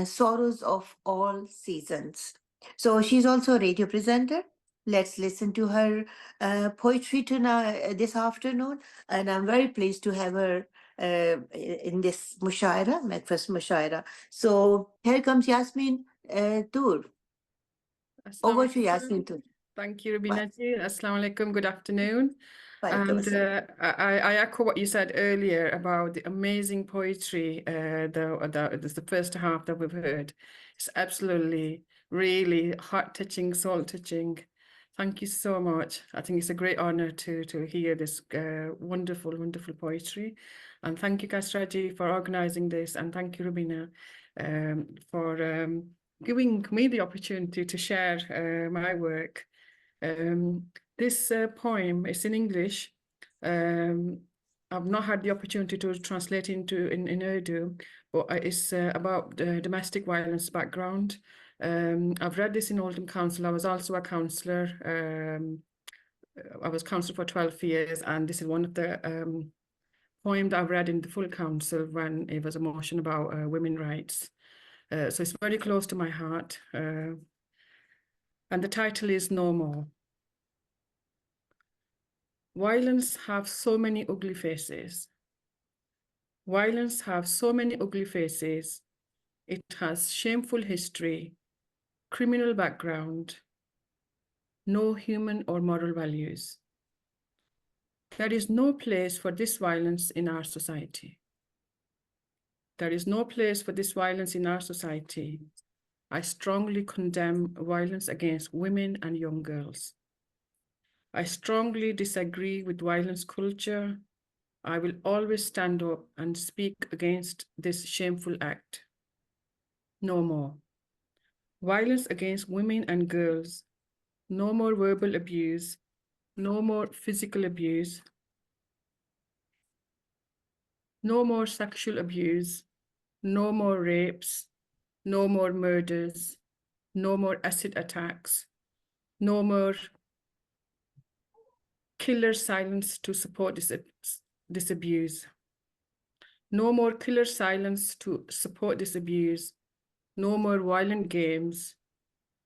Sorrows of All Seasons. So she's also a radio presenter. Let's listen to her poetry tonight, this afternoon. And I'm very pleased to have her in this Mushaira, MACFEST Mushaira. So here comes Yasmin Toor. Over to Yasmin Toor. Thank you, Rubina ji. Assalamu alaikum. Good afternoon. Walaikum And I echo what you said earlier about the amazing poetry, the first half that we've heard. It's absolutely, really heart-touching, soul-touching. Thank you so much. I think it's a great honor to hear this wonderful, wonderful poetry. And thank you, Kasraji, for organizing this. And thank you, Rubina, for giving me the opportunity to share my work. This poem is in English. I've not had the opportunity to translate into in Urdu, but it's about domestic violence background. I've read this in Oldham Council. I was also a councillor. I was councillor for 12 years, and this is one of the poems I've read in the full council when it was a motion about women's rights. So it's very close to my heart. And the title is No More. Violence have so many ugly faces. Violence have so many ugly faces. It has shameful history, criminal background, no human or moral values. There is no place for this violence in our society. There is no place for this violence in our society. I strongly condemn violence against women and young girls. I strongly disagree with violence culture. I will always stand up and speak against this shameful act. No more. Violence against women and girls. No more verbal abuse. No more physical abuse. No more sexual abuse. No more rapes. No more murders. No more acid attacks. No more killer silence to support this abuse. No more killer silence to support this abuse. No more violent games.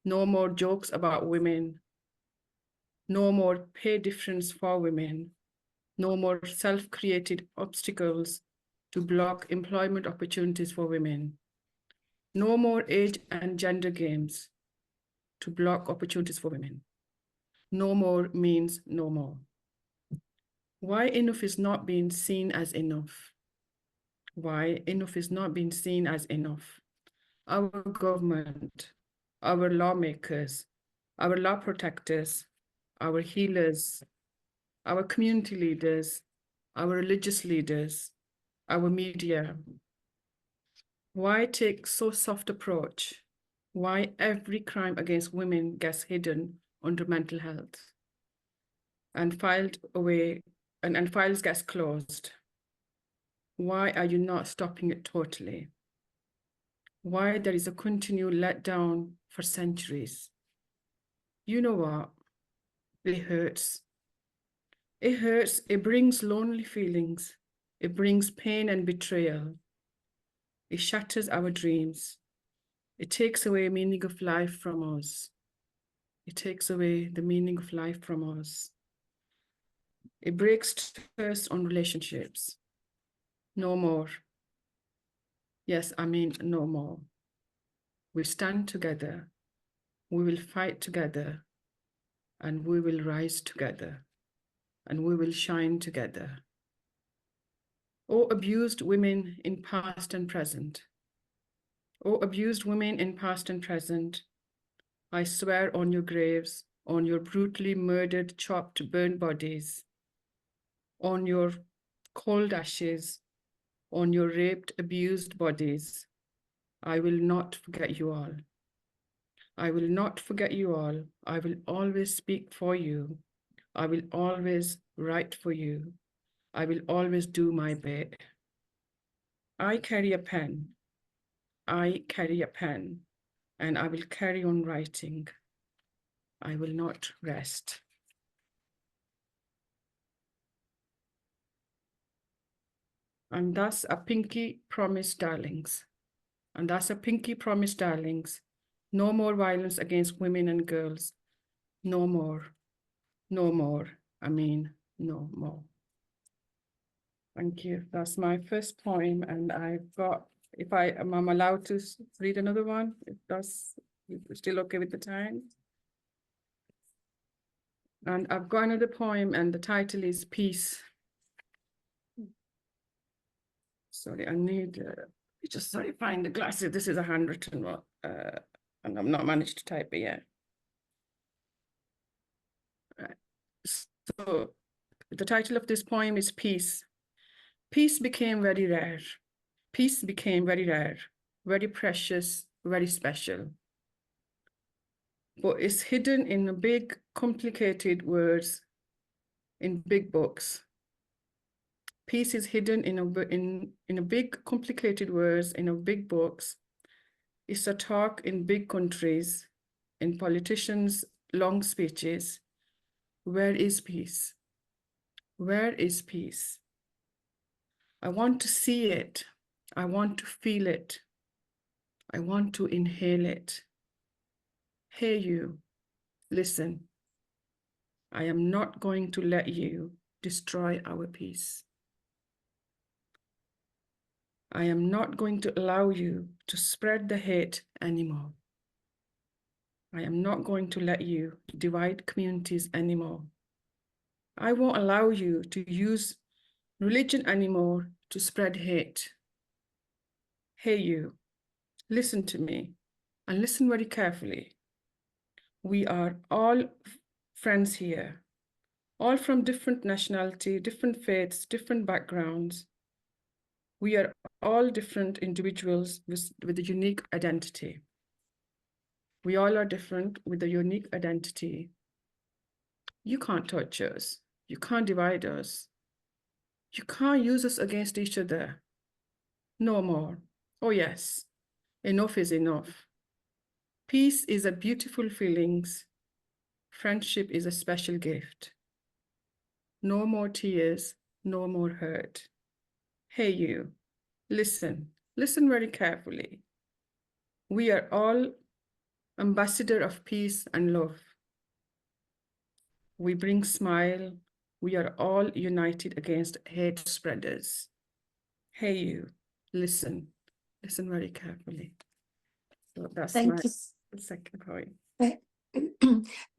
No more jokes about women. No more pay difference for women. No more self-created obstacles to block employment opportunities for women. No more age and gender games to block opportunities for women. No more means no more. Why enough is not being seen as enough? Why enough is not being seen as enough? Our government, our lawmakers, our law protectors, our healers, our community leaders, our religious leaders, our media. Why take so soft approach? Why every crime against women gets hidden under mental health and filed away and files gets closed? Why are you not stopping it totally? Why there is a continued letdown for centuries? You know what? It hurts. It hurts. It brings lonely feelings. It brings pain and betrayal. It shatters our dreams. It takes away meaning of life from us. It takes away the meaning of life from us. It breaks trust on relationships. No more. Yes, I mean no more. We stand together. We will fight together. And we will rise together. And we will shine together. Oh, abused women in past and present. Oh, abused women in past and present. I swear on your graves, on your brutally murdered, chopped, burned bodies, on your cold ashes, on your raped, abused bodies. I will not forget you all. I will not forget you all. I will always speak for you. I will always write for you. I will always do my bit. I carry a pen. I carry a pen, and I will carry on writing. I will not rest. And that's a pinky promise, darlings. And that's a pinky promise, darlings. No more violence against women and girls. No more. No more. I mean, no more. Thank you. That's my first poem. And I've got, if I'm allowed to read another one, if that's still okay with the time. And I've got another poem, and the title is Peace. Sorry, I need, just sorry, find the glasses. This is a handwritten one, and I've not managed to type it yet. Right. So the title of this poem is Peace. Peace became very rare. Peace became very rare, very precious, very special. But it's hidden in big, complicated words, in big books. Peace is hidden in a big, complicated words, in a big books. It's a talk in big countries, in politicians' long speeches. Where is peace? Where is peace? I want to see it. I want to feel it. I want to inhale it. Hey, you, listen. I am not going to let you destroy our peace. I am not going to allow you to spread the hate anymore. I am not going to let you divide communities anymore. I won't allow you to use religion anymore to spread hate. Hey, you, listen to me and listen very carefully. We are all friends here, all from different nationality, different faiths, different backgrounds. We are all different individuals with a unique identity. We all are different with a unique identity. You can't touch us. You can't divide us. You can't use us against each other. No more. Oh yes, enough is enough. Peace is a beautiful feeling. Friendship is a special gift. No more tears, no more hurt. Hey you, listen very carefully. We are all ambassador of peace and love. We bring smile. We are all united against hate spreaders. Hey you, listen very carefully. So that's Thank my you. second point.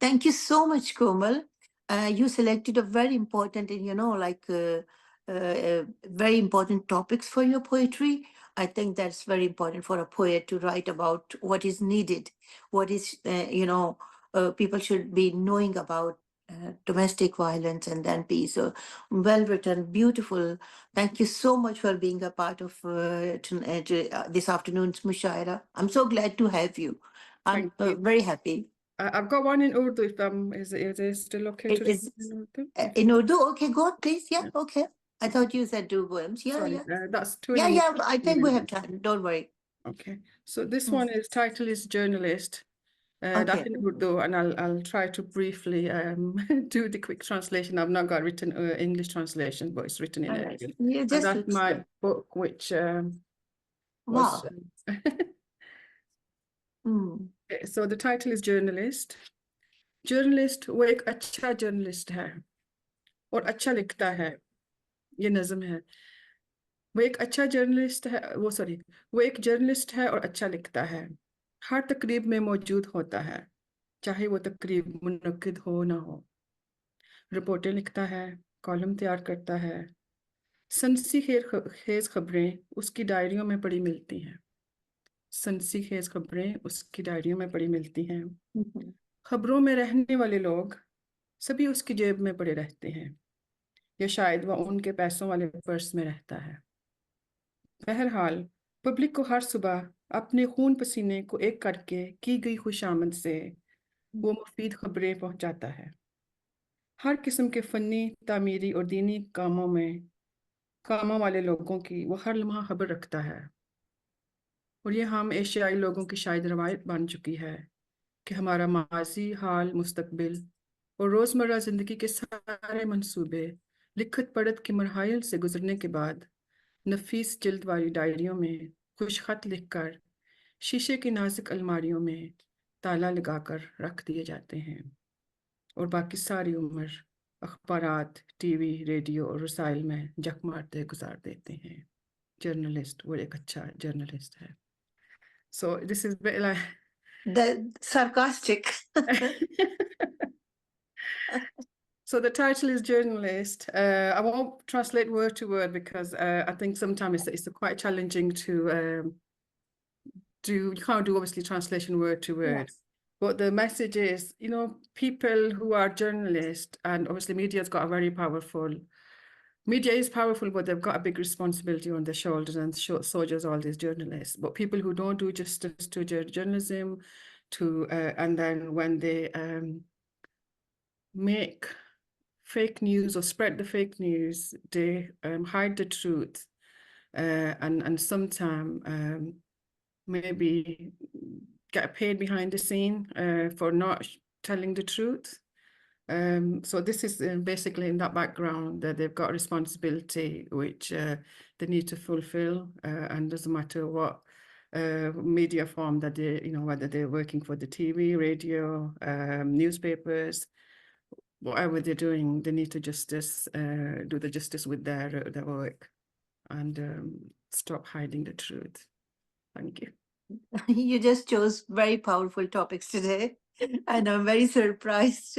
Thank you so much, Komal. You selected a very important and, very important topics for your poetry. I think that's very important for a poet to write about what is needed, what is, people should be knowing about domestic violence and then peace. So well written, beautiful. Thank you so much for being a part of this afternoon's Mushaira. I'm so glad to have you. I'm Thank you. very happy. I've got one in Urdu. If is it still okay to read Is in Urdu? in Urdu? Okay, go on, please. Yeah, okay. I thought you said two poems. Yeah, Sorry, yeah. that's two. Yeah, in yeah. Urdu. I think we have time. Don't worry. Okay, so this Mm. one is title is Journalist. That's Okay. in Urdu, and I'll try to briefly do the quick translation. I've not got written English translation, but it's written in All Urdu. right. Yeah, And just that's my book, which was. wow. Mm. So the title is Journalist. Journalist वो एक अच्छा journalist है और अच्छा लिखता है, ये नज़म है. वो एक अच्छा जर्नलिस्ट है, वो एक जर्नलिस्ट है और अच्छा लिखता है. हर तकरीब में मौजूद होता है, चाहे वो तकरीब मुनक्किद हो ना हो. रिपोर्टें लिखता है, कॉलम तैयार करता है. सनसी खेज खबरें उसकी डायरियों में पड़ी मिलती हैं. सनसी खेज खबरें उसकी डायरियों में पड़ी मिलती हैं. खबरों में रहने वाले लोग सभी उसकी जेब में पड़े रहते हैं, या शायद वह उनके पैसों वाले पर्स में रहता है. बहरहाल पब्लिक को हर सुबह अपने खून पसीने को एक करके की गई खुशामद से वो मुफीद खबरें पहुंचाता है. हर किस्म के फनी, तामीरी और दीनी कामों वाले लोगों की वो हर लम्हा खबर रखता है. और ये हम एशियाई लोगों की शायद रवायत बन चुकी है कि हमारा माजी, हाल, मुस्तकबिल और रोज़मर्रा ज़िंदगी के सारे मंसूबे लिखत पढ़त के मरहाइल से गुजरने के बाद नफीस जिल्द वाली डायरियों में खुश खत लिखकर शीशे की नाजुक अलमारियों में ताला लगाकर रख दिए जाते हैं, और बाकी सारी उम्र अखबारात, टीवी, रेडियो और रसाइल में जक मारते गुजार देते हैं. जर्नलिस्ट वो एक अच्छा जर्नलिस्ट है. So this is a bit like The sarcastic. So the title is Journalist. I won't translate word to word because I think sometimes it's quite challenging to do. You can't do obviously translation word to word. Yes. But the message is, people who are journalists, and obviously media's got a very powerful. Media is powerful, but they've got a big responsibility on their shoulders, and so does all these journalists. But people who don't do justice to journalism, and then when they make fake news or spread the fake news, they hide the truth, and sometimes maybe get paid behind the scene for not telling the truth. So this is basically in that background that they've got a responsibility which they need to fulfill, and doesn't matter what media form that they, whether they're working for the TV, radio, newspapers, whatever they're doing, they need to do the justice with their work, and stop hiding the truth. Thank you. You just chose very powerful topics today, and I'm very surprised.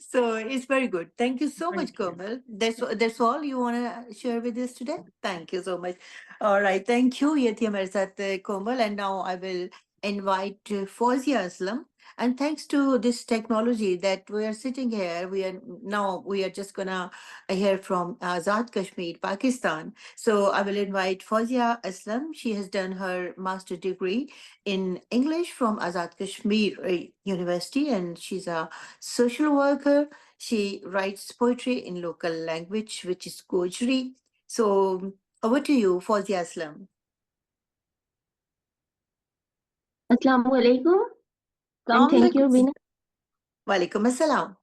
So it's very good. Thank you so much, Thank you. Komal. That's all you want to share with us today? Thank you so much. All right. Thank you, ये थी हमारे साथ Komal, and now I will invite Fawzia Aslam. And thanks to this technology that we are sitting here, we are just gonna hear from Azad Kashmir, Pakistan. So I will invite Fawzia Aslam. She has done her master's degree in English from Azad Kashmir University, and she's a social worker. She writes poetry in local language, which is Gojri. So over to you, Fawzia Aslam. Assalamu alaikum. And thank you, Rubina. Walaikum assalam.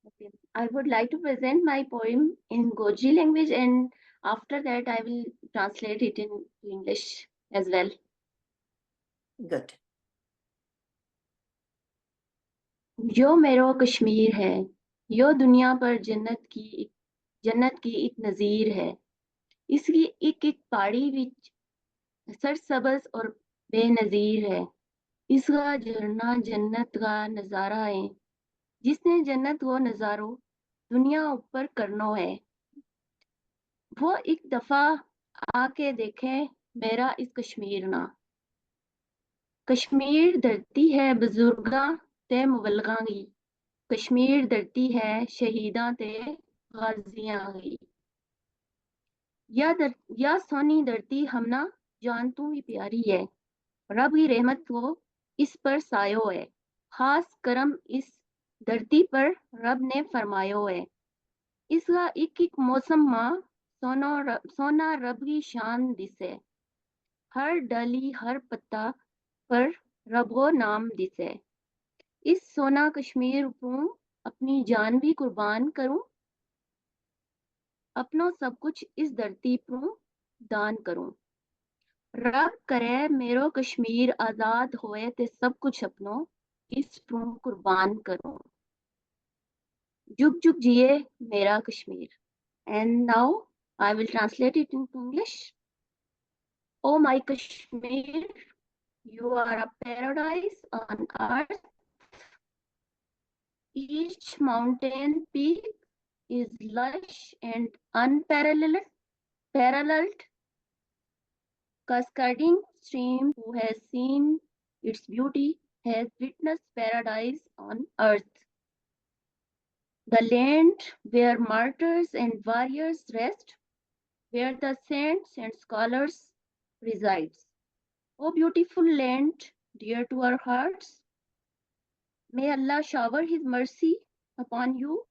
Okay. I would like to present my poem in Goji language, and after that I will translate it in English as well. Good. यो मेरो कश्मीर है, यो दुनिया पर जन्नत की एक नज़ीर है। इसकी एक एक पहाड़ी विच सरसब्ज़ और बेनज़ीर है। इसका झरना जन्नत का नज़ारा है, जिसने जन्नत वो नज़ारो दुनिया ऊपर करनो है। वो एक दफा आके देखे मेरा इस कश्मीर ना। कश्मीर धरती है बुजुर्गां ते मुबलगां गी, कश्मीर धरती है शहीदां ते गाजियां गी। या सोनी धरती हमना जान तू ही प्यारी है, रब की रहमत को इस पर सायो है। खास करम इस धरती पर रब ने फरमायो है। इसका एक एक मौसम मां सोना रब की शान दिसे। हर डाली हर पत्ता पर रब को नाम दिसे। इस सोना कश्मीर को अपनी जान भी कुर्बान करूं, अपनो सब कुछ इस धरती पर दान करूं। रब करे मेरो कश्मीर आजाद होए ते सब कुछ अपनो इस पर कुर्बान करूं। जुग जुग जिए मेरा Kashmir. And now I will translate it into English. Oh my Kashmir, you are a paradise on earth. Each mountain peak is lush and unparalleled. Cascading stream who has seen its beauty has witnessed paradise on earth. The land where martyrs and warriors rest, where the saints and scholars resides. O beautiful land, dear to our hearts, may Allah shower His mercy upon you.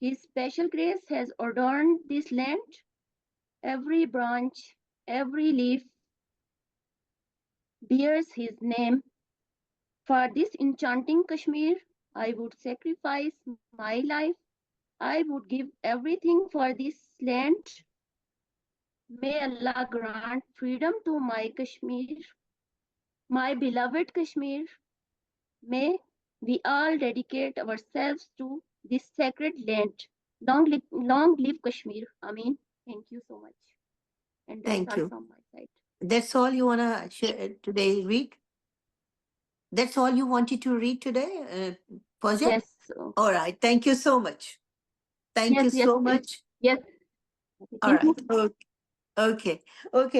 His special grace has adorned this land. Every branch, every leaf bears His name. For this enchanting Kashmir, I would sacrifice my life. I would give everything for this land. May Allah grant freedom to my Kashmir, my beloved Kashmir. May we all dedicate ourselves to this sacred land. Long live Kashmir. Amin. Thank you so much. And that's Thank all you. from my side. That's all you want to share today, read? That's all you wanted to read today, Fawzia? Yes. All right. Thank you so much. Thank you so much. Yes. All Thank you. right. Okay,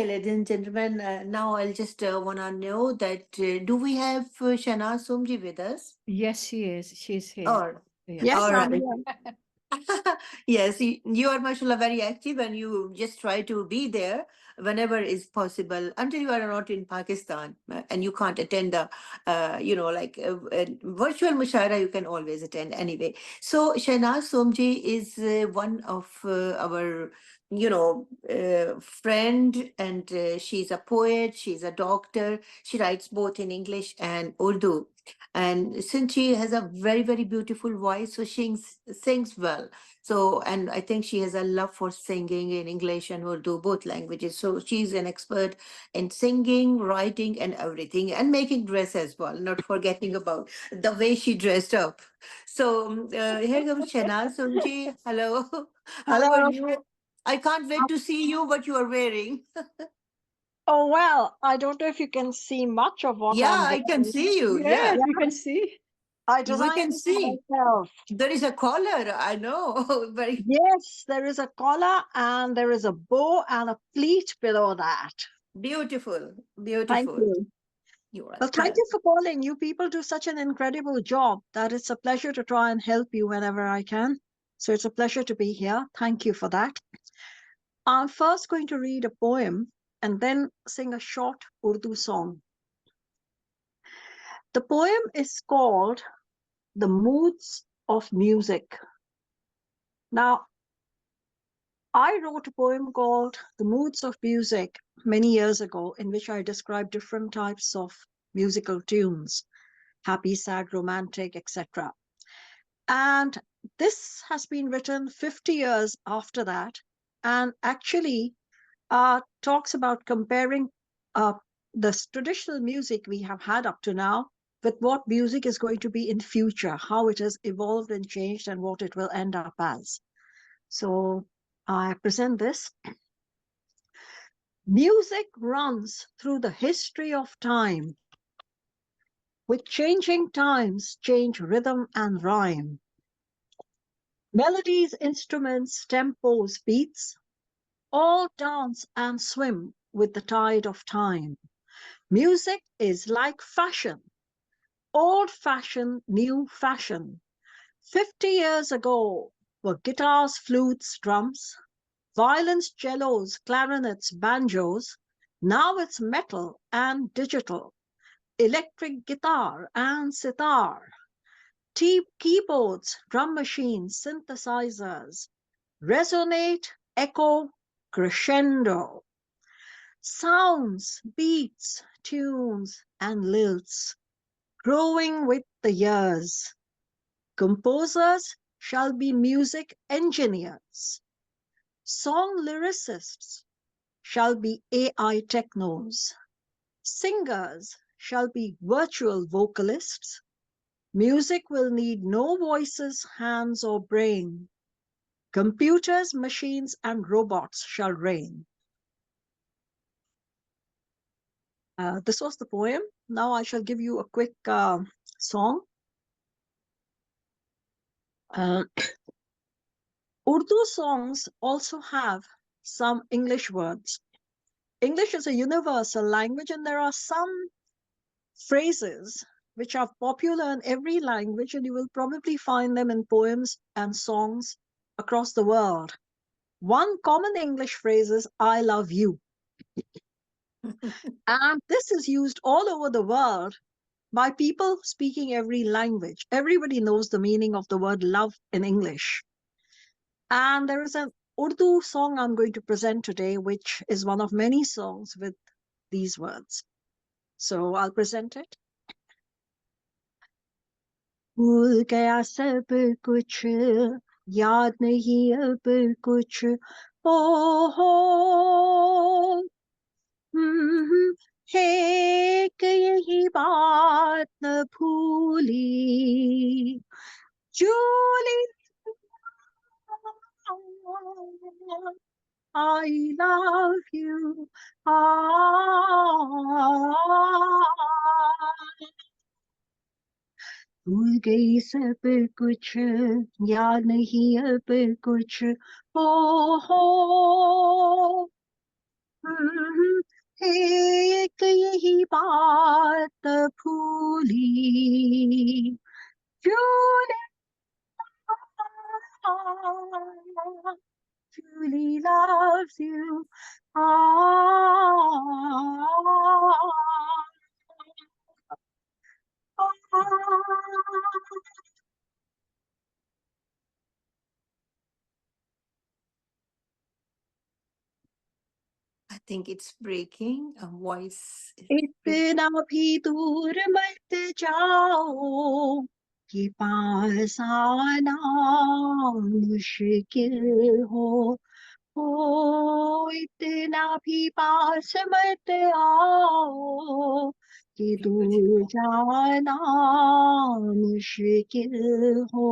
ladies and gentlemen. Now I'll just want to know that do we have Shana Somji with us? Yes, she is. She's here. Or Yeah. all I'm right. here. Yes, you are, mashallah, very active and you just try to be there whenever is possible until you are not in Pakistan and you can't attend the, virtual mushaira, you can always attend anyway. So Shahnaz Somji is one of our, friend, and she's a poet, she's a doctor, she writes both in English and Urdu. And since she has a very, very beautiful voice, so she sings well. So, and I think she has a love for singing in English and Urdu, both languages. So she's an expert in singing, writing, and everything, and making dress as well, not forgetting about the way she dressed up. So here comes Shahnaz Somji. Hello. How are Hello. you? I can't wait to see you, what you are wearing. Oh, well, I don't know if you can see much of what Yeah, I'm I can wearing. see you. Yes, Yeah, we can see. I we designed can it see. myself. There is a collar, I know. Very Yes, there is a collar and there is a bow and a pleat below that. beautiful, Thank beautiful. you. You are Well, thank you for calling. You people do such an incredible job that it's a pleasure to try and help you whenever I can. So it's a pleasure to be here. Thank you for that. I'm first going to read a poem and then sing a short Urdu song. The poem is called The Moods of Music. Now, I wrote a poem called The Moods of Music many years ago, in which I described different types of musical tunes. happy, sad, romantic, etc. And this has been written 50 years after that, and actually talks about comparing the traditional music we have had up to now with what music is going to be in future, how it has evolved and changed, and what it will end up as. So I present this. Music runs through the history of time. With changing times, change rhythm and rhyme. Melodies, instruments, tempos, beats, all dance and swim with the tide of time. Music is like fashion, old fashion, new fashion. 50 years ago were guitars, flutes, drums, violins, cellos, clarinets, banjos. Now it's metal and digital, electric guitar and sitar, keyboards, drum machines, synthesizers, resonate, echo, crescendo. Sounds, beats, tunes, and lilts, growing with the years. Composers shall be music engineers. Song lyricists shall be AI technos. Singers shall be virtual vocalists. Music will need no voices, hands, or brain. Computers, machines, and robots shall reign. This was the poem. Now I shall give you a quick song. Urdu songs also have some English words. English is a universal language, and there are some phrases which are popular in every language, and you will probably find them in poems and songs across the world. One common English phrase is, I love you. And this is used all over the world by people speaking every language. Everybody knows the meaning of the word love in English. And there is an Urdu song I'm going to present today, which is one of many songs with these words. So I'll present it. भूल गया सब कुछ, याद नहीं अब कुछ, ओ हो एक यही बात न भूली, Julie, I love you. भूल गई सब कुछ, याद नहीं अब कुछ, ओ हो एक यही बात भूली, Julie loves you. I think it's breaking. A voice. इतना भी दूर मत जाओ, ये पास आना मुश्किल हो, इतना भी पास मत आओ, कि दूर जाना मुश्किल हो,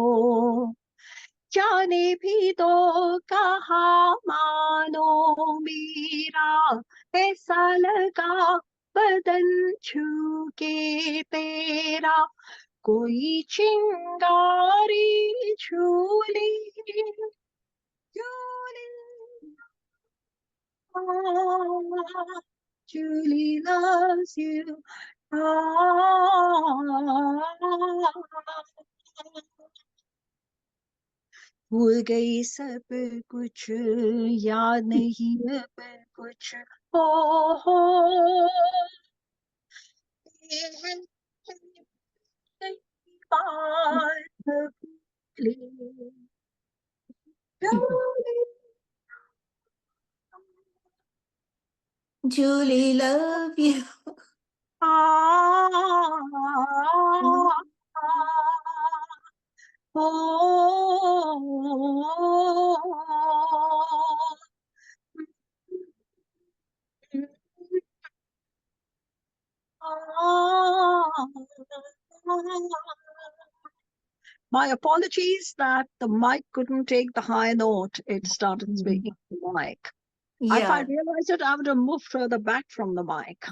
जाने भी दो कहा मानो मेरा, ऐसा लगा बदन छू के तेरा, कोई चिंगारी झूली, Julie loves you. भूल गई सब कुछ, याद नहीं अब कुछ, हो बात भूली, Julie, love you. Ah, oh, my apologies that the mic couldn't take the high note. It started speaking to the mic. If I Yeah, realized it, I would have moved further back from the mic.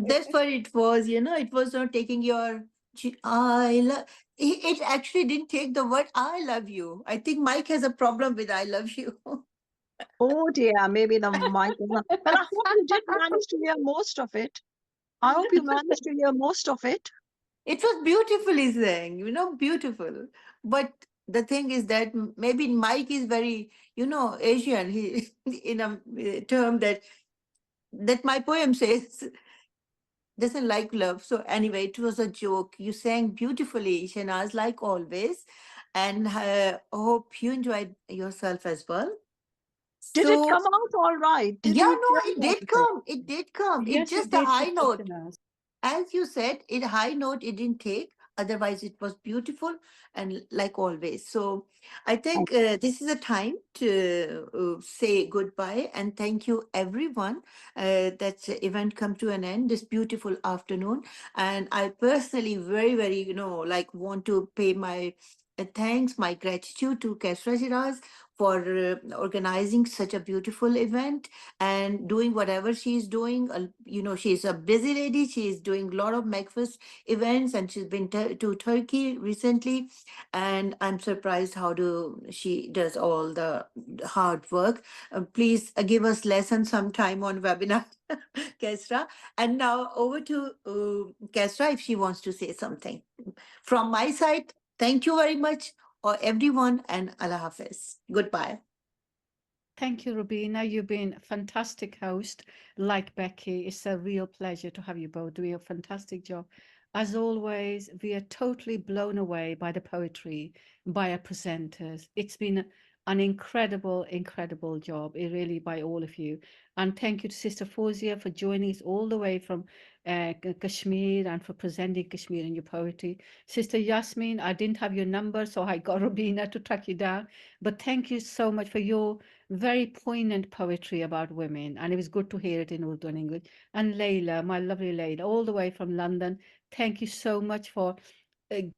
that's what it was. It was not taking your I love. It actually didn't take the word "I love you." I think Mike has a problem with "I love you." Oh dear, maybe the mic was not. Well, I hope you did manage to hear most of it. I hope you managed to hear most of it. It was beautifully sang, beautiful. But the thing is that maybe Mike is very, Asian. He in a term that my poem says doesn't like love. So anyway, it was a joke. You sang beautifully, Shanaz, like always, and hope you enjoyed yourself as well. Did it So come out all right? Did yeah, you no, hear it what did it said? come. It did come. It Yes, you just a did, high Sister note. Shanaz. As you said, in high note it didn't take. Otherwise, it was beautiful and like always. So I think this is a time to say goodbye and thank you everyone. That event come to an end this beautiful afternoon, and I personally very very like want to pay my thanks, my gratitude to Kesra Shiraz for organizing such a beautiful event and doing whatever she's doing. She's a busy lady. She's doing a lot of MACFEST events, and she's been to Turkey recently. And I'm surprised how she does all the hard work. Please give us lessons sometime on webinar, Kesra. And now over to Kesra if she wants to say something. From my side, thank you very much, everyone, and Allah Hafiz. Goodbye. Thank you, Rubina. You've been a fantastic host. Like Becky, it's a real pleasure to have you both doing a fantastic job. As always, we are totally blown away by the poetry, by our presenters. It's been an incredible, incredible job, really, by all of you. And thank you to Sister Fawzia for joining us all the way from Kashmir and for presenting Kashmir in your poetry. Sister Yasmin, I didn't have your number, so I got Rubina to track you down. But thank you so much for your very poignant poetry about women, and it was good to hear it in Urdu and English. And Leyla, my lovely Leyla, all the way from London, thank you so much for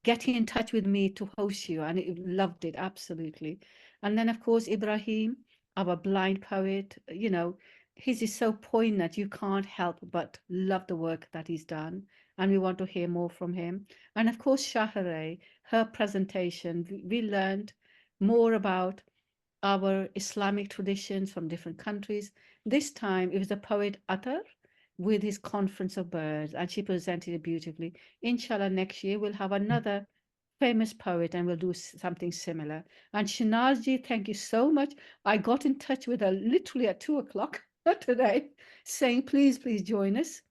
getting in touch with me to host you, and I loved it, absolutely. And then, of course, Ibraheem, our blind poet, his is so poignant, you can't help but love the work that he's done, and we want to hear more from him. And of course, Shahireh, her presentation, we learned more about our Islamic traditions from different countries. This time it was the poet Atar with his Conference of Birds, and she presented it beautifully. Inshallah, next year we'll have another famous poet and we'll do something similar. And Shanazji, thank you so much. I got in touch with her literally at 2:00 today saying, please join us.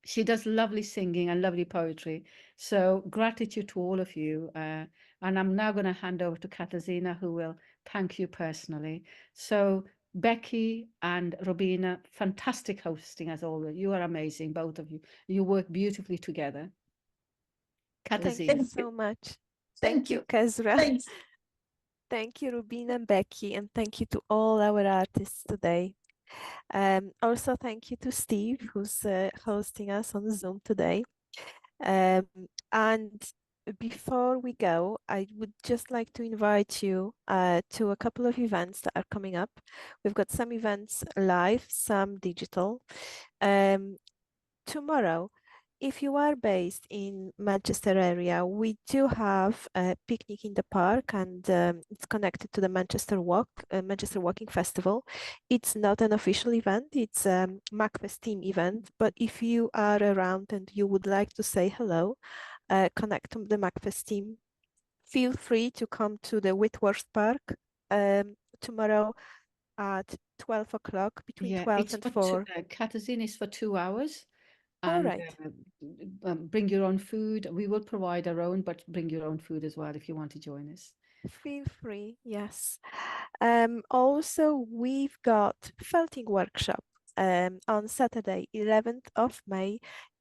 She does lovely singing and lovely poetry. So gratitude to all of you. And I'm now going to hand over to Katarzyna, who will thank you personally. So Becky and Rubina, fantastic hosting as always. You are amazing, both of you. You work beautifully together. Thank you Katarzyna. so much. Thank you. Kezra. Thanks. Thank you, Rubina and Becky, and thank you to all our artists today. Also, thank you to Steve, who's hosting us on Zoom today. And before we go, I would just like to invite you to a couple of events that are coming up. We've got some events live, some digital. Tomorrow, if you are based in Manchester area, we do have a picnic in the park, and it's connected to the Manchester Walking Festival. It's not an official event, it's a MACFEST team event, but if you are around and you would like to say hello, connect to the MACFEST team, feel free to come to the Whitworth Park tomorrow at 12:00, between 12 it's and for 4. Katarzyna is for 2 hours. All And right. bring your own food. We will provide our own, but bring your own food as well if you want to join us. Feel free, yes. Also, we've got felting workshop on Saturday, 11th of May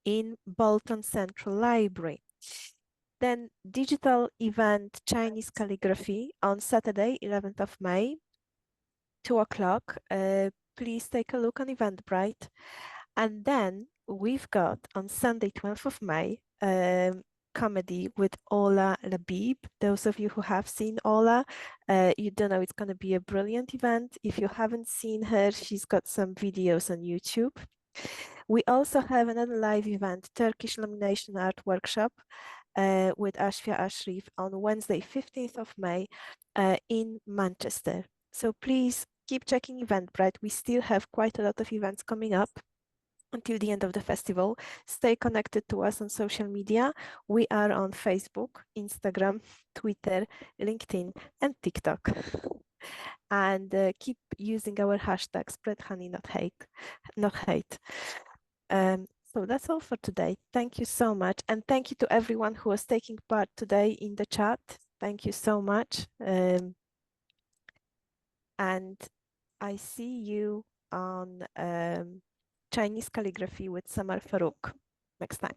in Bolton Central Library. Then digital event Chinese calligraphy on Saturday, 11th of May, 2 o'clock. Please take a look on Eventbrite. And then we've got on Sunday, 12th of May, comedy with Ola Labib. Those of you who have seen Ola, you don't know, it's going to be a brilliant event. If you haven't seen her, she's got some videos on YouTube. We also have another live event, Turkish Lamination Art Workshop with Sharif on Wednesday, 15th of May in Manchester. So please keep checking Eventbrite. We still have quite a lot of events coming up until the end of the festival. Stay connected to us on social media. We are on Facebook, Instagram, Twitter, LinkedIn, and TikTok. And keep using our hashtag spread honey, not hate. So that's all for today. Thank you so much. And thank you to everyone who was taking part today in the chat. Thank you so much. And I see you on Chinese calligraphy with Samar Farouk next time.